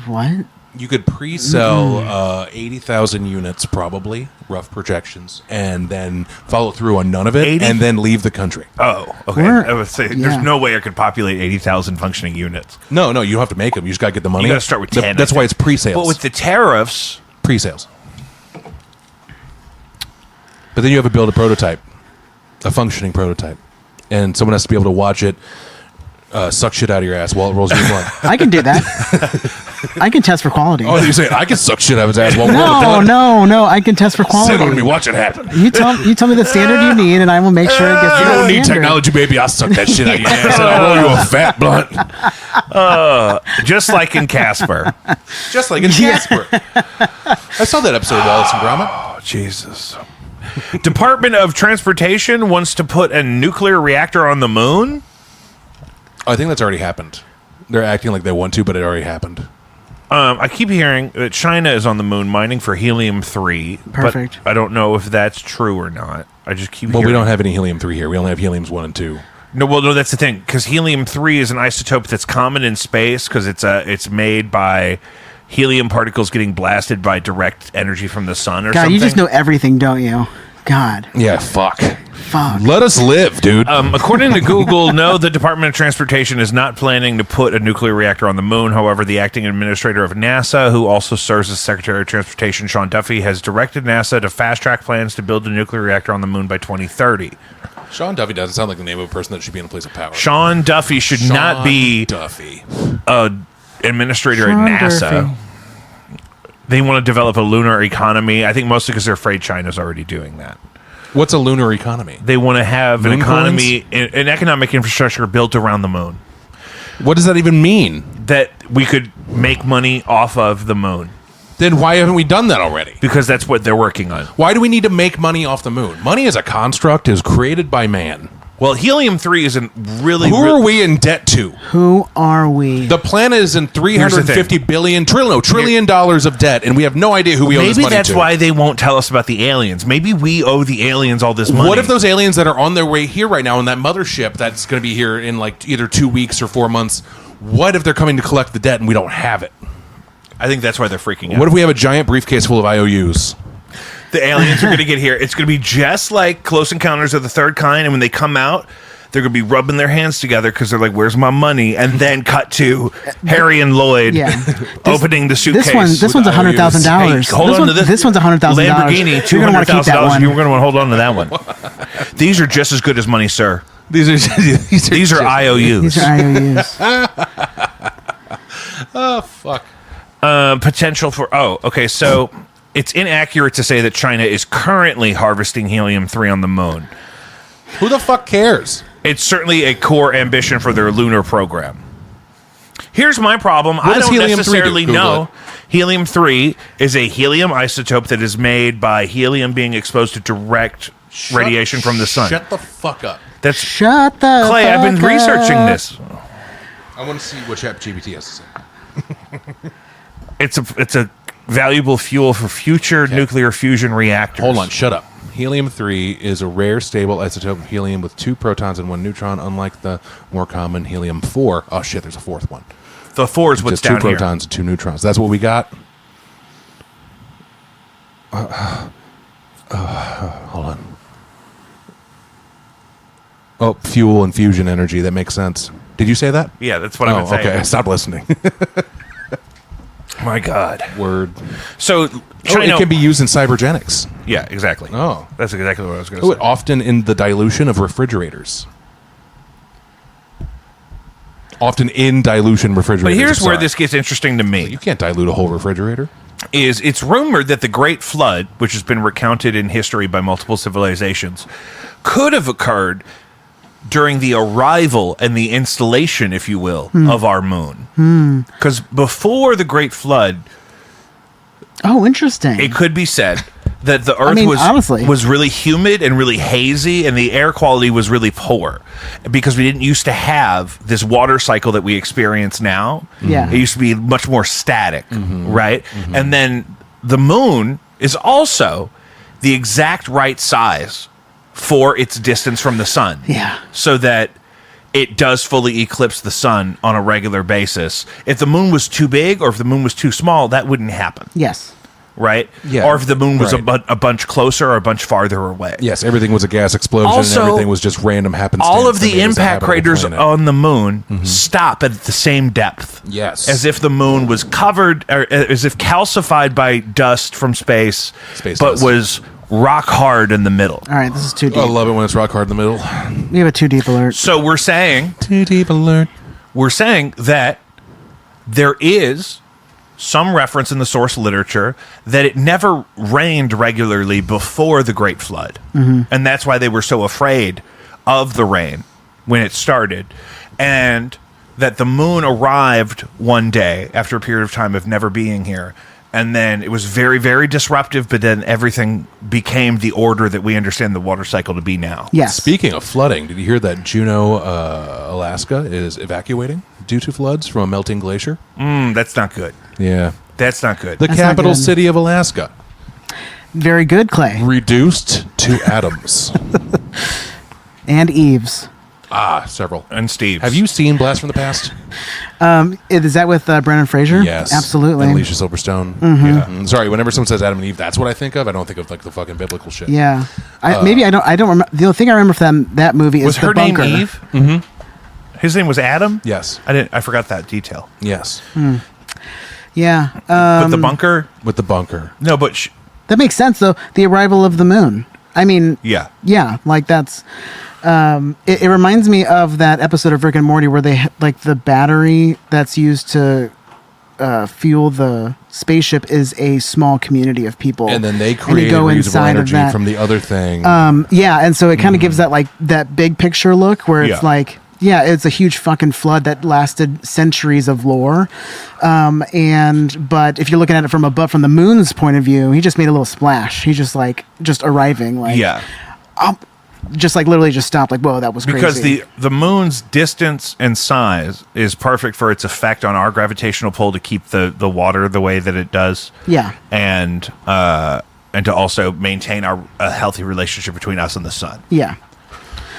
What? You could pre-sell 80,000 units, probably, rough projections, and then follow through on none of it, 80? and then leave the country. Oh, okay. We're- I would say yeah. there's no way I could populate 80,000 functioning units. No, you don't have to make them. You just got to get the money. You got to start with 10. That's I why think. it's pre-sales. But with the tariffs, pre-sales. But then you have to build a prototype, a functioning prototype, and someone has to be able to watch it suck shit out of your ass while it rolls your blunt. I can do that. I can test for quality. Oh, you're saying I can suck shit out of his ass while rolling a No, blunt? no. I can test for quality. Sit on me, watch it happen. You tell me the standard you need, and I will make sure it gets. You to that don't need standard. technology, baby. I'll suck that shit out of your ass and I'll roll you a fat blunt. just like in Casper. Just like in Casper. I saw that episode of Wallace and Gromit. Oh, Jesus. Department of Transportation wants to put a nuclear reactor on the moon. I think that's already happened. They're acting like they want to, but it already happened. I keep hearing that China is on the moon mining for helium-3. Perfect. But I don't know if that's true or not. I just keep Well, hearing. we don't have any helium-3 here. We only have heliums 1 and 2. No, that's the thing. Because helium-3 is an isotope that's common in space because it's made by helium particles getting blasted by direct energy from the sun or God, something. you just know everything, don't you? God, Yeah, fuck. fuck. Let us live, dude. According to Google, no, the Department of Transportation is not planning to put a nuclear reactor on the moon. However, the acting administrator of NASA, who also serves as Secretary of Transportation, Sean Duffy, has directed NASA to fast-track plans to build a nuclear reactor on the moon by 2030. Sean Duffy doesn't sound like the name of a person that should be in a place of power. Sean Duffy should not be Duffy. administrator Sean at NASA. Duffy. They want to develop a lunar economy. I think mostly because they're afraid China's already doing that. What's a lunar economy? They want to have an Moon economy, an economic infrastructure built around the moon What does that even mean? that we could make money off of the moon. Then why haven't we done that already? because that's what they're working on. Why do we need to make money off the moon? Money as a construct is created by man. Well, helium-3 isn't really... Who are we in debt to? Who are we? The planet is in trillion dollars of debt, and we have no idea who we owe this Maybe money that's to. why they won't tell us about the aliens. Maybe we owe the aliens all this money. What if those aliens that are on their way here right now in that mothership that's going to be here in like either 2 weeks or 4 months, what if they're coming to collect the debt and we don't have it? I think that's why they're freaking out. What if we have a giant briefcase full of IOUs? The aliens are going to get here. It's going to be just like Close Encounters of the Third Kind, and when they come out, they're going to be rubbing their hands together because they're like, "Where's my money?" And then cut to Harry and Lloyd opening the suitcase. This one's Hey, $100,000. hold on to this. This one's $100,000. Lamborghini, You're gonna want to keep that $200,000. one. You're going to want to hold on to that one. These are just as good as money, sir. These are IOUs. These are IOUs. Oh fuck. Potential for okay, so it's inaccurate to say that China is currently harvesting helium-3 on the moon. Who the fuck cares? It's certainly a core ambition for their lunar program. Here's my problem. I does don't helium-3 necessarily do? Google know. Helium-3 is a helium isotope that is made by helium being exposed to direct radiation from the sun. Shut the fuck up. That's Shut the Clay, fuck I've been researching up. this. I want to see what ChatGPT has to say. It's a valuable fuel for future nuclear fusion reactors. Hold on, shut up. Helium-3 is a rare, stable isotope of helium with 2 protons and 1 neutron, unlike the more common helium-4. Oh shit, there's a fourth one. The 4 is what's Just down 2 protons and 2 neutrons. That's what we got. Hold on. Oh, fuel and fusion energy. That makes sense. Did you say that? here. Yeah, that's what I've been saying. okay. Stop listening. My God. Word. So Oh, it can be used in cybergenics. Yeah, exactly. Oh. That's exactly what I was going Oh, to say. often in the dilution of refrigerators. Often in dilution refrigerators. But here's I'm where sorry. this gets interesting to You me. can't dilute a whole refrigerator. Is it's rumored that the Great Flood, which has been recounted in history by multiple civilizations, could have occurred during the arrival and the installation, if you will, of our moon. Because before the Great Flood, Oh, interesting. it could be said that the Earth honestly. was really humid and really hazy, and the air quality was really poor because we didn't used to have this water cycle that we experience now. Yeah. It used to be much more static, right? And then the moon is also the exact right size for its distance from the sun. Yeah. So that it does fully eclipse the sun on a regular basis. If the moon was too big or if the moon was too small, that wouldn't happen. Yes. Right? Yeah, Or if the moon was right. a bunch closer or a bunch farther away. Yes, everything was a gas explosion Also, and everything was just random happenstance. All of that made the us a impact habitable craters planet. on the moon stop at the same depth. Yes. As if the moon was covered, or as if calcified by dust from space, Space but dust. was rock hard in the middle. All right, this is too deep. I love it when it's rock hard in the middle. We have a too deep alert. So we're saying Too deep alert. that there is some reference in the source literature that it never rained regularly before the Great Flood. And that's why they were so afraid of the rain when it started. And that the moon arrived one day after a period of time of never being here. And then it was very, very disruptive, but then everything became the order that we understand the water cycle to be now. Yes. Speaking of flooding, did you hear that Juneau, Alaska is evacuating due to floods from a melting glacier? That's not good. Yeah. That's not good. The That's not capital good. city of Alaska. Very good, Clay. Reduced to atoms. And Eves. Several. And Steve. Have you seen Blast from the Past? Is that with Brendan Fraser? Yes. Absolutely. And Alicia Silverstone. Yeah. Sorry, whenever someone says Adam and Eve, that's what I think of. I don't think of like the fucking biblical shit. Yeah. I don't remember. The only thing I remember from that movie Was is the her bunker. name Eve? Mm-hmm. His name was Adam? Yes. I forgot that detail. Yes. Yeah. But the bunker? With the bunker. No, but That makes sense, though. The arrival of the moon. I mean, yeah. yeah, like that's. It reminds me of that episode of Rick and Morty where they like the battery that's used to fuel the spaceship is a small community of people, And then they you create go reusable inside of energy that. from the other thing. Yeah, and so it kind of gives that like that big picture look where it's Yeah. like Yeah, it's a huge fucking flood that lasted centuries of lore. But if you're looking at it from the moon's point of view, he just made a little splash. He's just arriving. Just literally just stopped. Like, whoa, that was crazy. Because the moon's distance and size is perfect for its effect on our gravitational pull to keep the water the way that it does. Yeah. And to also maintain a healthy relationship between us and the sun. Yeah.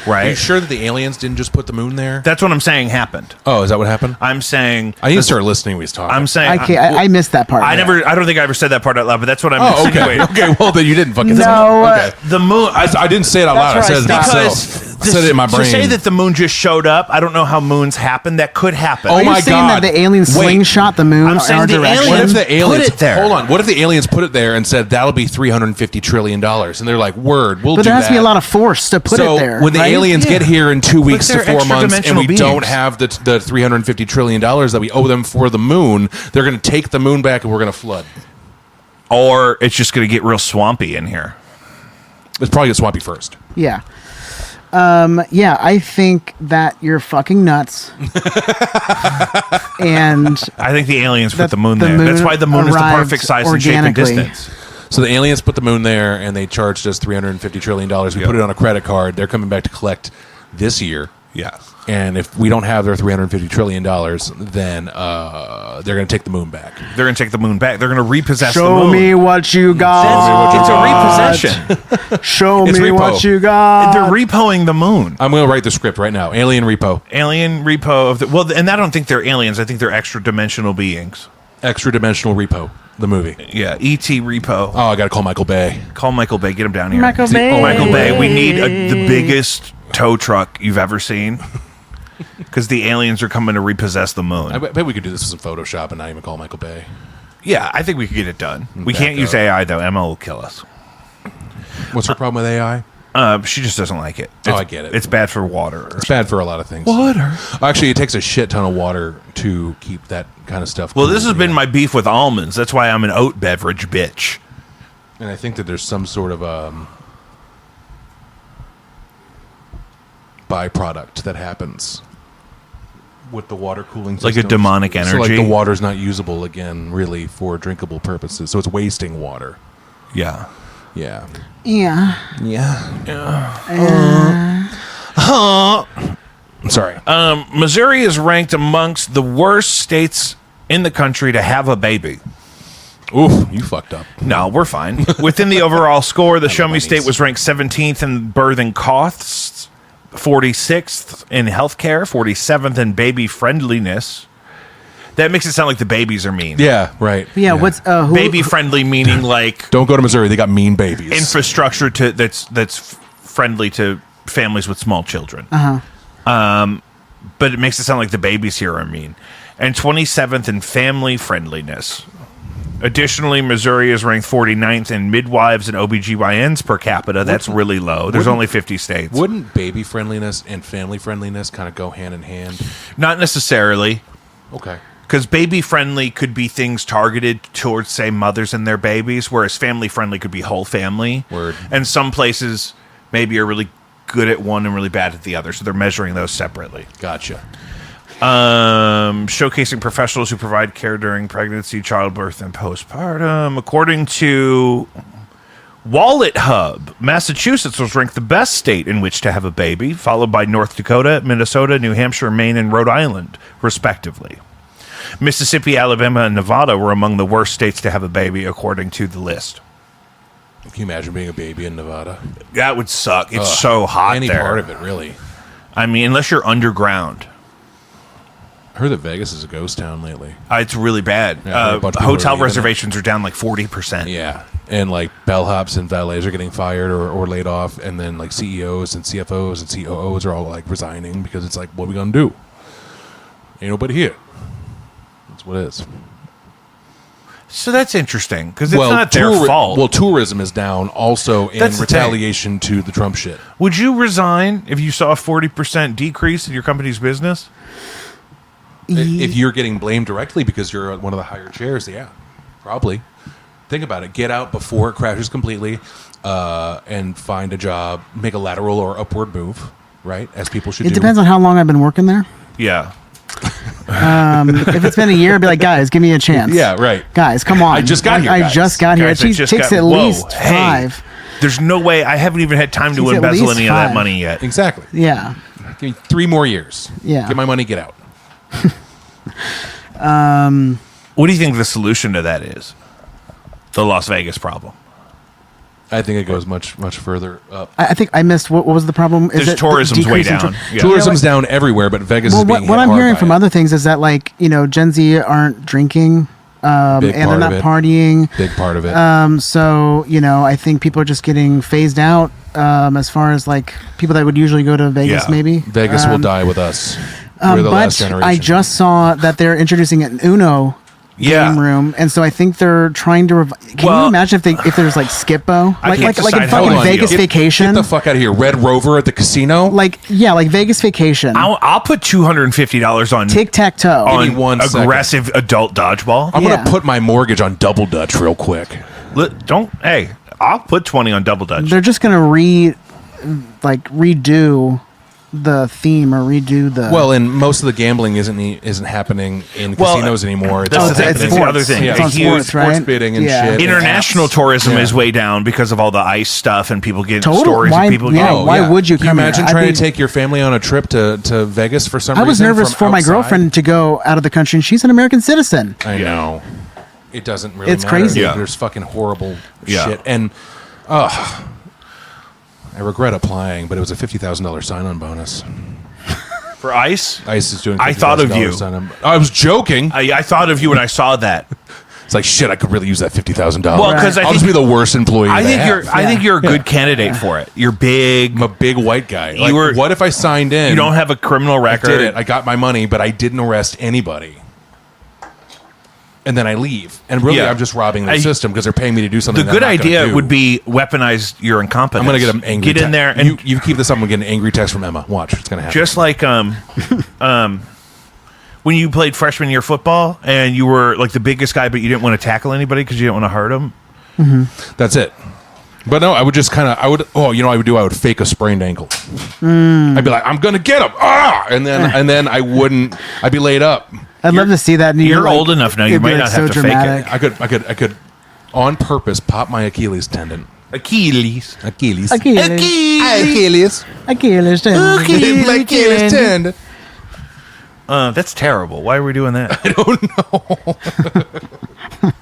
Right? Are you sure that the aliens didn't just put the moon there? That's what I'm saying happened. Oh, is that what happened? I'm saying... I need to start listening when he's talking. I'm saying... I missed that part. I don't think I ever said that part out loud, but that's what I'm okay. insinuating. Okay, well, then you didn't fucking say No, it. Okay. The moon... I didn't say it out loud. I That's said it where I stopped. myself. I said it in my brain. To say that the moon just showed up, I don't know how moons happen. That could happen. Oh Are you my saying God. that the aliens Wait. slingshot the moon I'm in saying our the direction? aliens- What if the aliens put it there. Hold on. What if the aliens put it there and said that'll be $350 trillion? And they're like, "Word, we'll But do there has that." to be a lot of force to put so it there. when the right? aliens get here in 2 weeks to they're 4 months, and we extra-dimensional don't beings. have the $350 trillion that we owe them for the moon, they're going to take the moon back and we're going to flood. Or it's just going to get real swampy in here. Let's probably get swampy first. Yeah. I think that you're fucking nuts. And I think the aliens put That the moon the there. moon That's why the moon is the arrived perfect size and shape and organically. distance. So the aliens put the moon there, and they charged us $350 trillion. We put it on a credit card. They're coming back to collect this year. Yeah. And if we don't have their $350 trillion, then they're going to take the moon back. They're going to take the moon back. They're going to repossess the show moon. me what you got. It's a repossession. Show It's me repo. what you got. They're repoing the moon. I'm going to write the script right now. Alien repo. Alien repo of the... and I don't think they're aliens. I think they're extra-dimensional beings. Extra dimensional repo. The movie. Yeah, E.T. repo. Oh, I got to call Michael Bay. Call Michael Bay. Get him down here. Michael Bay. Michael Bay. We need the biggest tow truck you've ever seen. Because the aliens are coming to repossess the moon. I bet we could do this with some Photoshop and not even call Michael Bay. Yeah, I think we could get it done. We Back can't use up. AI, though. Emma will kill us. What's her problem with AI? She just doesn't like it. Oh, I get it. It's bad for water. It's bad for a lot of things. Water. Actually, it takes a shit ton of water to keep that kind of stuff Well, cool, this has been yeah. my beef with almonds. That's why I'm an oat beverage bitch. And I think that there's some sort of byproduct that happens with the water cooling system. Like a demonic So energy. like the water's not usable again, really, for drinkable purposes. So it's wasting water. Yeah. Yeah. Yeah. I'm sorry. Missouri is ranked amongst the worst states in the country to have a baby. Oof, you fucked up. No, we're fine. Within the overall score, the Show Me my State niece. was ranked 17th in birthing costs, 46th in healthcare, 47th in baby friendliness. That makes it sound like the babies are mean. Yeah, right. Yeah. What's who, Baby friendly meaning like Don't go to Missouri. They got mean babies. infrastructure that's friendly to families with small children. But it makes it sound like the babies here are mean. And 27th in family friendliness. Additionally, Missouri is ranked 49th in midwives and OBGYNs per capita. That's really low. There's only 50 states. Wouldn't baby friendliness and family friendliness kind of go hand in hand? Not necessarily. Okay. Because baby friendly could be things targeted towards, say, mothers and their babies, whereas family friendly could be whole family. Word. And some places maybe are really good at one and really bad at the other, so they're measuring those separately. Gotcha. Showcasing professionals who provide care during pregnancy, childbirth, and postpartum. According to Wallet Hub, Massachusetts was ranked the best state in which to have a baby, followed by North Dakota, Minnesota, New Hampshire, Maine, and Rhode Island, respectively. Mississippi, Alabama, and Nevada were among the worst states to have a baby, according to the list. Can you imagine being a baby in Nevada? That would suck. It's Ugh, so hot Any there. part of it, really. I mean, unless you're underground. I heard that Vegas is a ghost town lately. It's really bad. Yeah, I heard a bunch of people are Hotel leaving it. reservations are down like 40%. Yeah. And like bellhops and valets are getting fired or laid off. And then like CEOs and CFOs and COOs are all like resigning because it's like, what are we going to do? Ain't nobody here. That's what it is. So that's interesting because it's not their fault. Well, tourism is down also in That's the retaliation to the Trump shit. Would you resign if you saw a 40% decrease in your company's business? If you're getting blamed directly because you're one of the higher chairs, yeah, probably. Think about it. Get out before it crashes completely and find a job, make a lateral or upward move, right? As people should It do. depends on how long I've been working there. Yeah. If it's been a year, I'd be like, guys, give me a chance. Yeah, right. Guys, come on. I just got here, I guys. just got here. Guys, It I just takes got- at whoa, least hey. 5. There's no way. I haven't even had time to He's at embezzle least any of that 5. money yet. Exactly. Yeah. Give me 3 more years. Yeah. Get my money, get out. What do you think the solution to that is? The Las Vegas problem. I think it goes much further up. I think I missed what was the problem? Is There's it the tourism's way decrease in down. Yeah. Tourism's down everywhere, but Vegas Well, is being what hit I'm hard hearing by from it. other things is that, like, Gen Z aren't drinking, and Big they're part not of it. partying. Big part of it. So I think people are just getting phased out as far as like people that would usually go to Vegas. Yeah. Maybe Vegas will die with us. We're the last but generation. I just saw that they're introducing an Uno Yeah. game room, and so I think they're trying to. Can Well, you imagine if there's like Skip-Bo, I like can't in decide how fucking long Vegas you- Vacation, Get the fuck out of here. Red Rover at the casino? like Vegas Vacation, I'll put $250 on Tic Tac Toe. on me 1 second. aggressive adult dodgeball. I'm Yeah. going to put my mortgage on Double Dutch real quick. Hey, I'll put 20 on double dutch. They're just gonna redo the theme or redo the. Well, and most of the gambling isn't happening in Well, casinos anymore. It's that's all the thing. happening. That's the other thing. Yeah, It's on huge sports, right? sports bidding and Yeah. shit. International Apps. tourism Yeah. is way down because of all the ice stuff and people getting Total. stories Why- of people yeah, getting. why would you Can you come here? imagine I'd trying be- to take your family on a trip to Vegas for some I reason? was nervous from for my outside? girlfriend to go out of the country, and she's an American citizen. I know. It doesn't really It's matter. crazy. Yeah. There's fucking horrible Yeah. shit. And, I regret applying, but it was a $50,000 sign-on bonus. For ice? ICE is doing I thought of $50,000 you. sign-on. I was joking. I thought of you when I saw that. It's like, shit, I could really use that $50,000. Well, 'cause I I'll think- just be the worst employee I they think have. I think you're a good candidate for it. You're big. I'm a big white guy. Like, were- what if I signed in? You don't have a criminal I record. did it. I got my money, but I didn't arrest anybody. And then I leave. And really, Yeah. I'm just robbing their system because they're paying me to do something The that good I'm not gonna idea do. would be weaponize your incompetence. I'm going to get an angry Get in there and you keep this up and get an angry text from Emma. Watch. It's going to happen. just like when you played freshman year football and you were like the biggest guy, but you didn't want to tackle anybody because you didn't want to hurt them. That's it. But no, I would just kind of, I would fake a sprained ankle. Hmm. I'd be like, I'm going to get him. Ah! And then I wouldn't, I'd be laid up. I'd love to see that. And You're old enough now. You it'd be, might like, not have to fake it. I could on purpose pop my Achilles tendon. Achilles. Achilles. Achilles. Achilles. Achilles. My Achilles tendon. That's terrible. Why are we doing that? I don't know.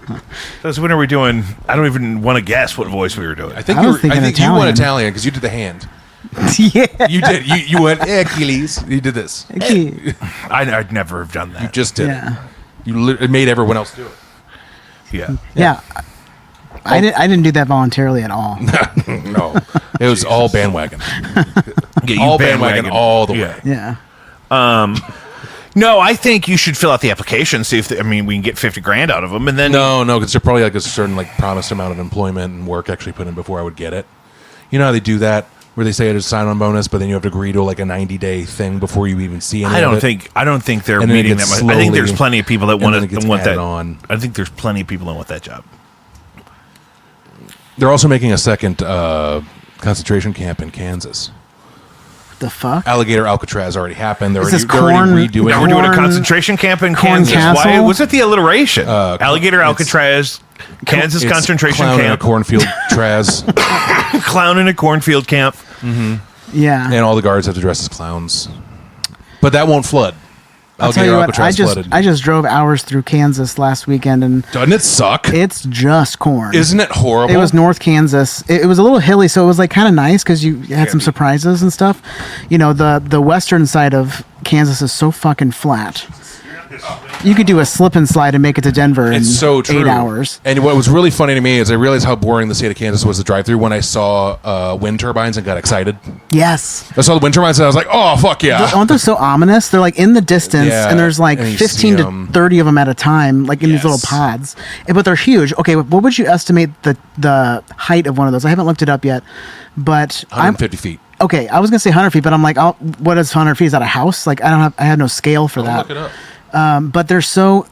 Because when are we doing? I don't even want to guess what voice we were doing. I think I was thinking you went Italian. Italian because you did the hand. Yeah. You did. You went Achilles. You did this. Achilles. I'd never have done You that. just did Yeah. it. You made everyone else do it. Yeah. Yeah. I didn't do that voluntarily at all. No, it was all bandwagon. Yeah, All bandwagon all the way. Yeah. Yeah. No, I think you should fill out the application. See if we can get $50,000 out of them, and then No, because there's probably like a certain like promised amount of employment and work actually put in before I would get it. You know how they do that, where they say it is a sign-on bonus, but then you have to agree to like a 90-day thing before you even see any. I of don't it. think they're And then it meeting that gets much. I think there's slowly- plenty of people that and want then it gets want that. added on. I think there's plenty of people that want that job. They're also making a second concentration camp in Kansas. The fuck? Alligator Alcatraz already happened. They're Is already, this they're already corn- redoing Now it. we're doing a Corn- concentration camp in Corn Kansas. Castle? Why was it the alliteration? Alligator it's- Alcatraz, Kansas It's concentration clown in a camp, cornfield Traz, clown in a cornfield camp. Yeah. and all the guards have to dress as clowns. But that won't flood. I'll tell Alligator you what. Alcatraz flooded. I just drove hours through Kansas last weekend, and Doesn't it suck? it's just corn. Isn't it horrible? It was North Kansas. It was a little hilly, so it was like kind of nice because you had some surprises and stuff. You know, the western side of Kansas is so fucking flat. You could do a slip and slide and make it to Denver in It's so true. 8 hours. And what was really funny to me is I realized how boring the state of Kansas was to drive through when I saw wind turbines and got excited. Yes. I saw the wind turbines and I was like, oh, fuck yeah. Aren't they so ominous? They're like in the distance, Yeah, and there's like and you 15 see to 'em. 30 of them at a time, like in these little Yes. pods. But they're huge. Okay, what would you estimate the height of one of those? I haven't looked it up yet, but 150 feet. okay. I was gonna say 100 feet, but I'm like, what is 100 feet? Is that a house? Like I have no scale for that. Look it up. But they're so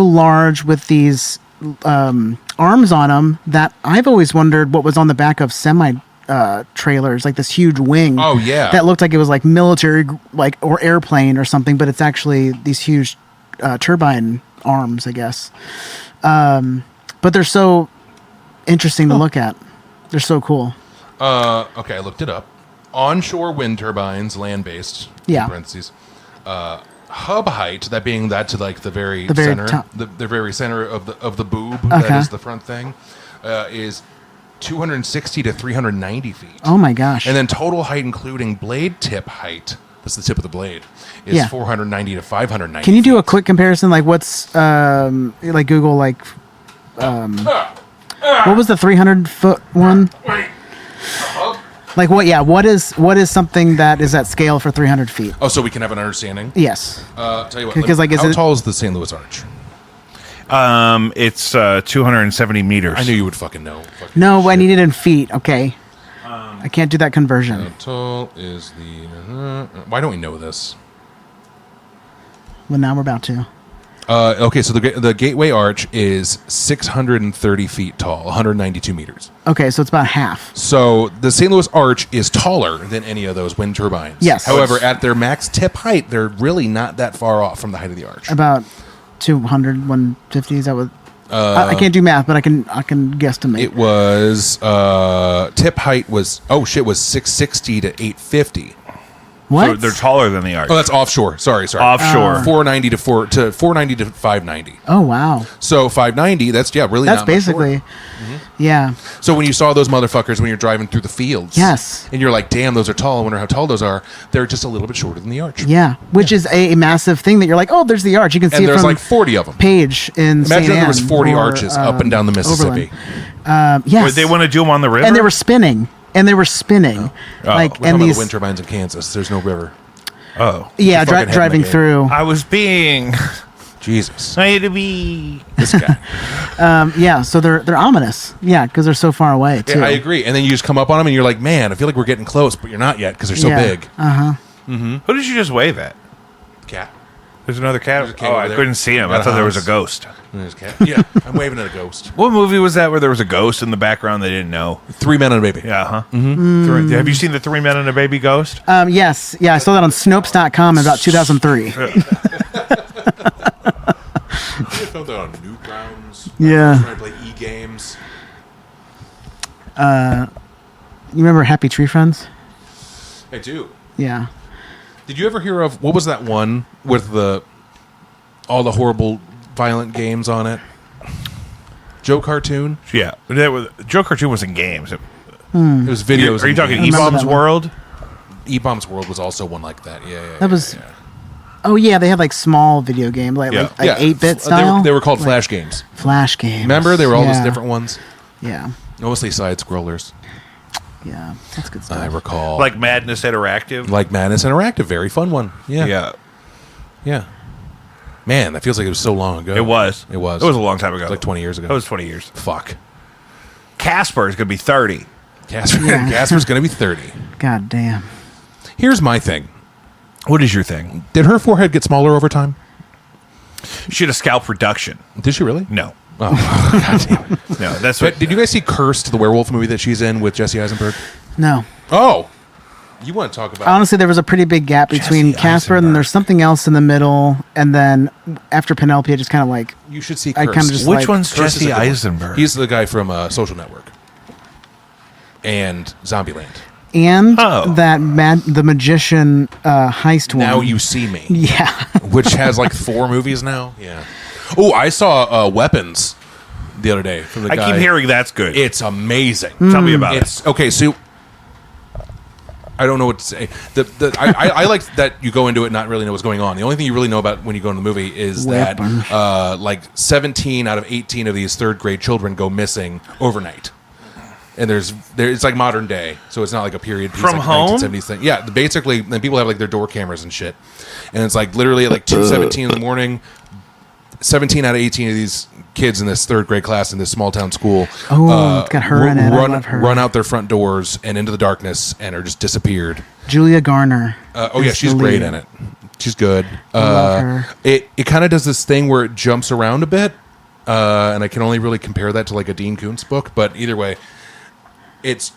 large with these arms on them that I've always wondered what was on the back of semi trailers, like this huge wing. Oh, yeah. That looked like it was like military, like or airplane or something, but it's actually these huge turbine arms, I guess. But they're so interesting to look at. They're so cool. Okay, I looked it up. Onshore wind turbines, land-based. Yeah. In parentheses. Hub height, that being that to like the very very center, top. the very center of the boob, Okay. that is the front thing, is 260 to 390 feet. Oh my gosh. And then total height, including blade tip height, that's the tip of the blade, is Yeah. 490 to 590. Can you do a quick comparison? Like what's like Google like what was the 300-foot one? Wait. Like what? Yeah. What is something that is at scale for 300 feet? Oh, so we can have an understanding. Yes. Tell you what. Because, like, is how it- tall is the St. Louis Arch? It's 270 meters. I knew you would fucking know. Fucking No, I shit. need it in feet. Okay. I can't do that conversion. How tall is the? Why don't we know this? Well, now we're about to. Okay, so the Gateway Arch is 630 feet tall, 192 meters. Okay, so it's about half. So the St. Louis Arch is taller than any of those wind turbines. Yes. However, at their max tip height, they're really not that far off from the height of the arch. About 200, 150. Is that what? I can't do math, but I can guesstimate. It was tip height was was 660 to 850. What? So they're taller than the arch. Oh, that's offshore. Sorry. Offshore. 490 to 490 to 590. Oh wow. So 590. That's really That's not much short. basically. Yeah. So when you saw those motherfuckers when you're driving through the fields, Yes. and you're like, damn, those are tall. I wonder how tall those are. They're just a little bit shorter than the arch. Yeah. Which is a massive thing that you're like, oh, there's the arch. You can see And it there's from like 40 of them. Page in St. Imagine if there was Anne 40 or, arches up and down the Mississippi. Yes. Would they want to do them on the river? And they were spinning. Like We're and talking about these. the wind turbines in Kansas. There's no river. Oh. Yeah, fucking head in driving the game. through. I was being Jesus. trying to be. This guy. Yeah, so they're ominous. Yeah, because they're so far away too. Yeah, I agree. And then you just come up on them and you're like, man, I feel like we're getting close, but you're not yet because they're so Yeah. big. Who did you just wave at? Cat. There's another cat. There's a cat Oh, over I there. couldn't see him. Got I a thought there was a house. ghost. And there's a cat. Yeah, I'm waving at a ghost. What movie was that where there was a ghost in the background they didn't know? 3 men and a baby. Yeah, huh? Mm-hmm. Have you seen the Three Men and a Baby Ghost? Yes. Yeah, I saw that on Snopes.com in about 2003. We filmed that on Newgrounds. Yeah. Trying to play e-games. You remember Happy Tree Friends? I do. Yeah. Did you ever hear of, what was that one with all the horrible violent games on it? Joe Cartoon? Yeah. Joe Cartoon was in games. It was videos. Are you and talking games. remember E-Bomb's that one. World? E-Bomb's World was also one like that. Yeah. That was- Oh yeah, they had like small video game, like Yeah. 8-bit They style. were called Flash games. Flash games. Remember? They were all those Yeah. different ones. Yeah. Mostly side scrollers. Yeah. That's good stuff. I recall. Like Madness Interactive? Like Madness Interactive. Very fun one. Yeah. Yeah. Yeah. Man, that feels like it was so long ago. It was. It was. It was a long time ago. It was like 20 years ago. That was 20 years. Fuck. Casper is going to be 30. Casper, Yeah. Casper's going to be 30. God damn. Here's my thing. What is your thing? Did her forehead get smaller over time? She had a scalp reduction. Did she really? No. Oh, God damn it. No, that's But what. did you guys see Cursed, the werewolf movie that she's in with Jesse Eisenberg? No. Oh. You want to talk about Honestly, there was a pretty big gap between Jesse Casper and then there's something else in the middle, and then after Penelope, it just kind of like You should see I Cursed. kinda just Which like- one's Cursed is Jesse a good one. Eisenberg? He's the guy from Social Network and Zombieland. and Oh. the magician heist one. Now You See Me, Yeah. which has like 4 movies now. Yeah. Oh, I saw Weapons the other day from the I guy. keep hearing that's good. It's amazing. Tell me about it. It's okay. So I don't know what to say. I like that you go into it not really know what's going on. The only thing you really know about when you go into the movie is Weapon. that like 17 out of 18 of these 3rd grade children go missing overnight. And it's like modern day, so it's not like a period piece, From like home? 1970s thing. Yeah, basically, then people have like their door cameras and shit, and it's like literally at like 2:17 in the morning. 17 out of 18 of these kids in this 3rd grade class in this small town school It's got her in it. I love her. run out their front doors and into the darkness and are just disappeared. Julia Garner. Oh yeah, is she's the great lead. in it. She's good. love her. It kind of does this thing where it jumps around a bit, and I can only really compare that to like a Dean Koontz book. But either way, it's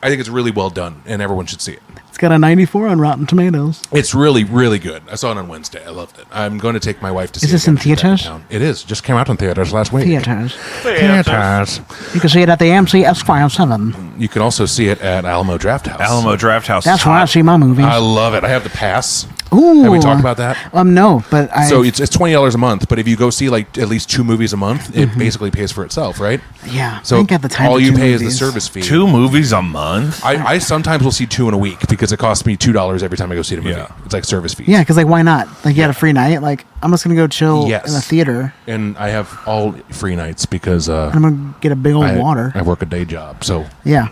I think it's really well done, and everyone should see it. It's got a 94 on Rotten Tomatoes. It's really, really good. I saw it on Wednesday. I loved it. I'm going to take my wife to see it. Is this in when she's back theaters? town. It is. Just came out in theaters last week. Theaters. Theaters. You can see it at the AMC Esquire 7. You can also see it at Alamo Draft House. Alamo Draft House. That's is where I hot. see my movies. I love it. I have the pass. Ooh. Have we talked about that? No, but So it's $20 a month, but if you go see like at least 2 movies a month, it basically pays for itself, right? yeah. So I ain't got the time all for you 2 pay movies. is the service fee. 2 movies a month. I sometimes will see 2 in a week because it costs me $2 every time I go see the movie. Yeah. It's like service fees. Yeah, because like why not? Like you had a free night. Like I'm just gonna go chill Yes. in the theater. And I have all free nights because I'm gonna get a big old water. I work a day job. So, Yeah.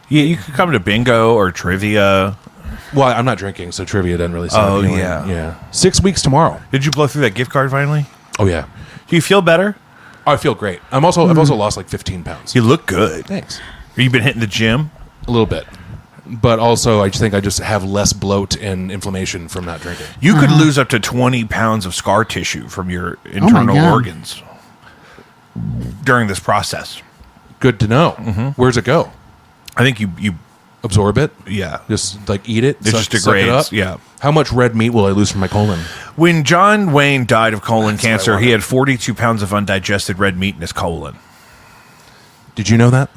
Yeah, you could come to bingo or trivia. well, I'm not drinking, so trivia doesn't really sound Oh, appealing. yeah. Yeah. 6 weeks tomorrow. Did you blow through that gift card finally? Oh, yeah. Do you feel better? Oh, I feel great. I've also lost like 15 pounds. You look good. Thanks. Have you been hitting the gym? A little bit. But also, I just think I just have less bloat and inflammation from not drinking. You could lose up to 20 pounds of scar tissue from your my internal God. organs during this process. Good to know. Where's it go? I think you Absorb it? yeah. Just like eat it? It just suck it degrades, up? yeah. How much red meat will I lose from my colon? When John Wayne died of colon That's what I cancer, he wanted. had 42 pounds of undigested red meat in his colon. Did you know that?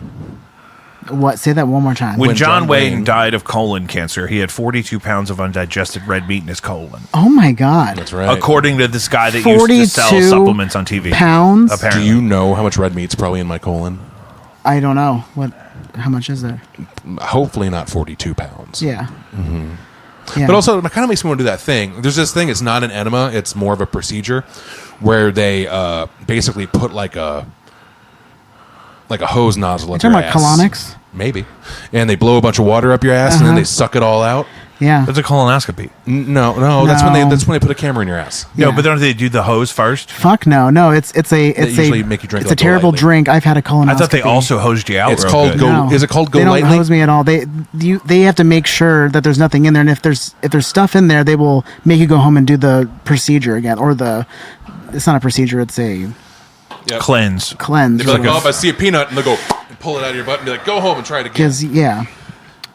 What? Say that one more time. When When John John Wayne Wayne- died of colon cancer, he had 42 pounds of undigested red meat in his colon. Oh my God. That's right. According to this guy that used to sell 42 supplements on TV. pounds? Do Apparently. you know how much red meat's probably in my colon? I don't know what. How much is there? Hopefully not 42 pounds. Yeah. Yeah. But also, it kind of makes me want to do that thing. There's this thing, it's not an enema, it's more of a procedure where they basically put like a hose nozzle up talking your about ass. colonics? Maybe. And they blow a bunch of water up your ass and then they suck it all out. Yeah. That's a colonoscopy. No, that's when they put a camera in your ass. No, Yeah. but don't they do the hose first? Fuck no. No, it's usually make you drink it's a like Go terrible Lightly. drink. I've had a colonoscopy. I thought they also hosed you out. It's real called good. Go- No. Is it called Go They don't Lightly? hose me at all. They have to make sure that there's nothing in there, and if there's stuff in there, they will make you go home and do the procedure again, or it's not a procedure, it's a Yep. Cleanse. cleanse. They'll be like, oh, if I see a peanut, and they'll go and pull it out of your butt and be like, go home and try it again. Because yeah,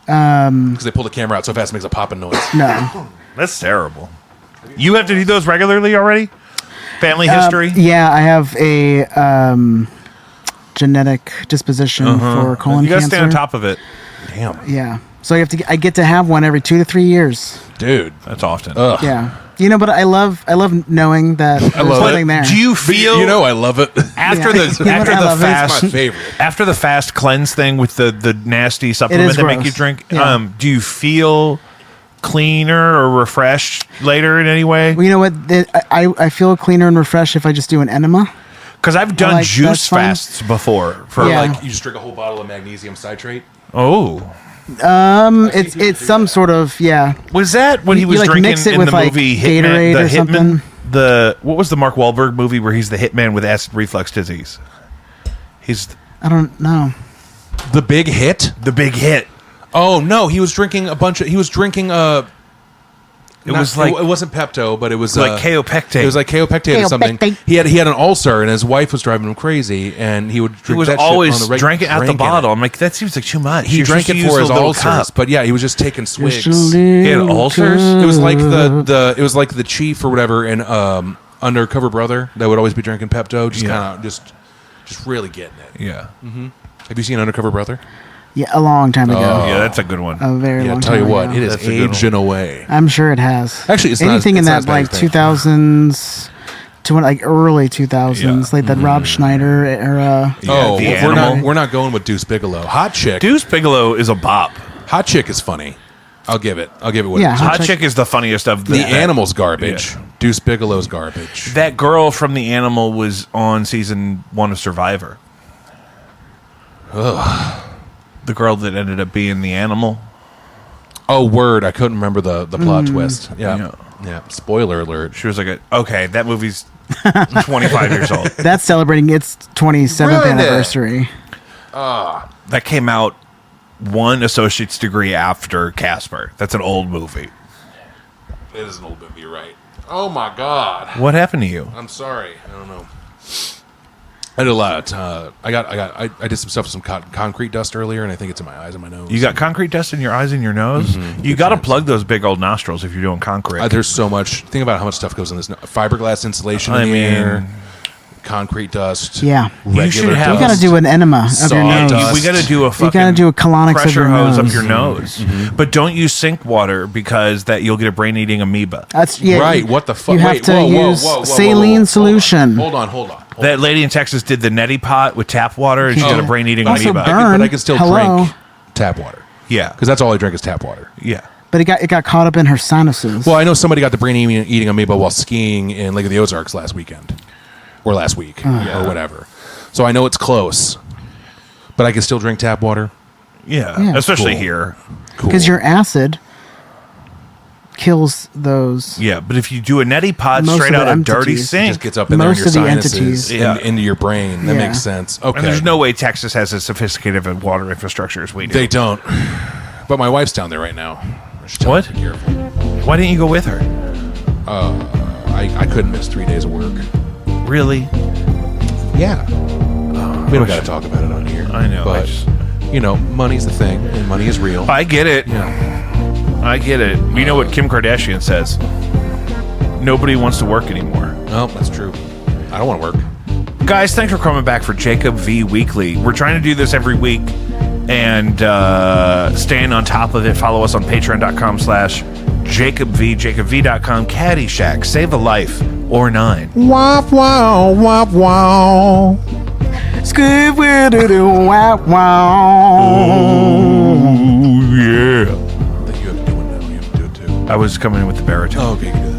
Because they pull the camera out so fast it makes a popping noise. no, That's terrible. You have to do those regularly already? Family history? Yeah, I have a genetic disposition for colon You got to cancer. stay on top of it. Damn. Yeah, so I get to have one every 2 to 3 years. Dude. That's often. Ugh. Yeah, but I love knowing that there's love something it. there. Do you But feel I love it. after Yeah. the You know after what I the love? It's fast my favorite. after the fast cleanse thing with the nasty supplement that make gross. you drink? Yeah. Do you feel cleaner or refreshed later in any way? Well, you know what? I feel cleaner and refreshed if I just do an enema. Because I've done like, juice that's fun. fasts before. For Yeah. like, You just drink a whole bottle of magnesium citrate. oh, It's some sort of was that when he You, was like, drinking mix it in with, the like, movie Hitman? Gatorade The or something? What was the Mark Wahlberg movie where he's the hitman with acid reflux disease? He's I don't know. The Big Hit? the big hit. Oh, no. He was drinking It was like it wasn't Pepto, but it was like Kaopectate. It was like Kaopectate or something. Kaopectate. He had an ulcer, and his wife was driving him crazy, and he would drink He was that shit always on the drinking out the drinking bottle. it. I'm like, that seems like too much. He You're drank supposed it to for use his a little ulcers, cup. but yeah, he was just taking swigs. He had ulcers? It was like it was like the chief or whatever in Undercover Brother that would always be drinking Pepto, just Yeah. kind of just really getting it. Yeah, Have you seen Undercover Brother? Yeah, a long time ago. yeah, that's a good one. A very Yeah, long tell time you what, ago. it is That's a good aging away. I'm sure it has. Actually, it's not as- anything it's in not as that bad like as that. 2000s to like early 2000s, like that Rob Schneider era. Yeah, Oh, the we're animal. not going with Deuce Bigelow. Hot Chick. Deuce Bigelow is a bop. Hot Chick is funny. I'll give it what Yeah, it is. Hot Hot Chick- Chick is the funniest of The Animal's garbage. Deuce Bigelow's garbage. That girl from The Animal was on season 1 of Survivor. Ugh. The girl that ended up being the animal. Oh, word. I couldn't remember the plot twist. Yeah. Yeah. Yeah. Spoiler alert. She was like, okay, that movie's 25 years old. That's celebrating its 27th Really? anniversary. That came out one associate's degree after Casper. That's an old movie. It is an old movie, you're right. Oh, my God. What happened to you? I'm sorry. I don't know. I did a lot. I did some stuff with some concrete dust earlier, and I think it's in my eyes and my nose. You got concrete dust in your eyes and your nose? You got to plug those big old nostrils if you're doing concrete. There's so much. Think about how much stuff goes in this. Fiberglass insulation in the air, concrete dust. Yeah. You should regular have- You dust. got to do an enema of your Sawdust. nose. We got to do a fucking gotta do a colonics of pressure your hose up nose. your nose. But don't use sink water because that you'll get a brain-eating amoeba. That's Right, what the fuck? You have Wait, to whoa, whoa, use whoa, whoa, saline whoa. solution. Hold on. That lady in Texas did the neti pot with tap water, and she got a brain-eating Also amoeba. burn. But I can still Hello. drink tap water. Yeah, Because that's all I drink is tap water. yeah. But it got caught up in her sinuses. Well, I know somebody got the brain-eating amoeba while skiing in Lake of the Ozarks last weekend. Or last week. Or whatever. So I know it's close. But I can still drink tap water. Yeah, especially Cool. here. Cool. Because your acid kills those. Yeah, but if you do a neti pot Most straight of out the of dirty entities. sink, just gets up in there in Most your of the sinuses entities. and Yeah. into your brain. That Yeah. makes sense. Okay. and there's no way Texas has as sophisticated a water infrastructure as we do. They don't. But my wife's down there right now. I should tell What? her to be careful. Why didn't you go with her? I couldn't miss 3 days of work. Really? Yeah. We don't got to talk about it on here. I know, I But, just- money's the thing, and money is real. I get it. Yeah. I get it. You know what Kim Kardashian says? Nobody wants to work anymore. No, that's true. I don't want to work. Guys, thanks for coming back for Jacob V Weekly. We're trying to do this every week and staying on top of it. Follow us on patreon.com/JacobV, JacobV.com, Caddyshack, Save a Life, or 9. Wop, wow, wop, wow. Wow, wow. Yeah. I think you have to do it now. You have to do it too. I was coming in with the baritone. Oh, okay, you can do that.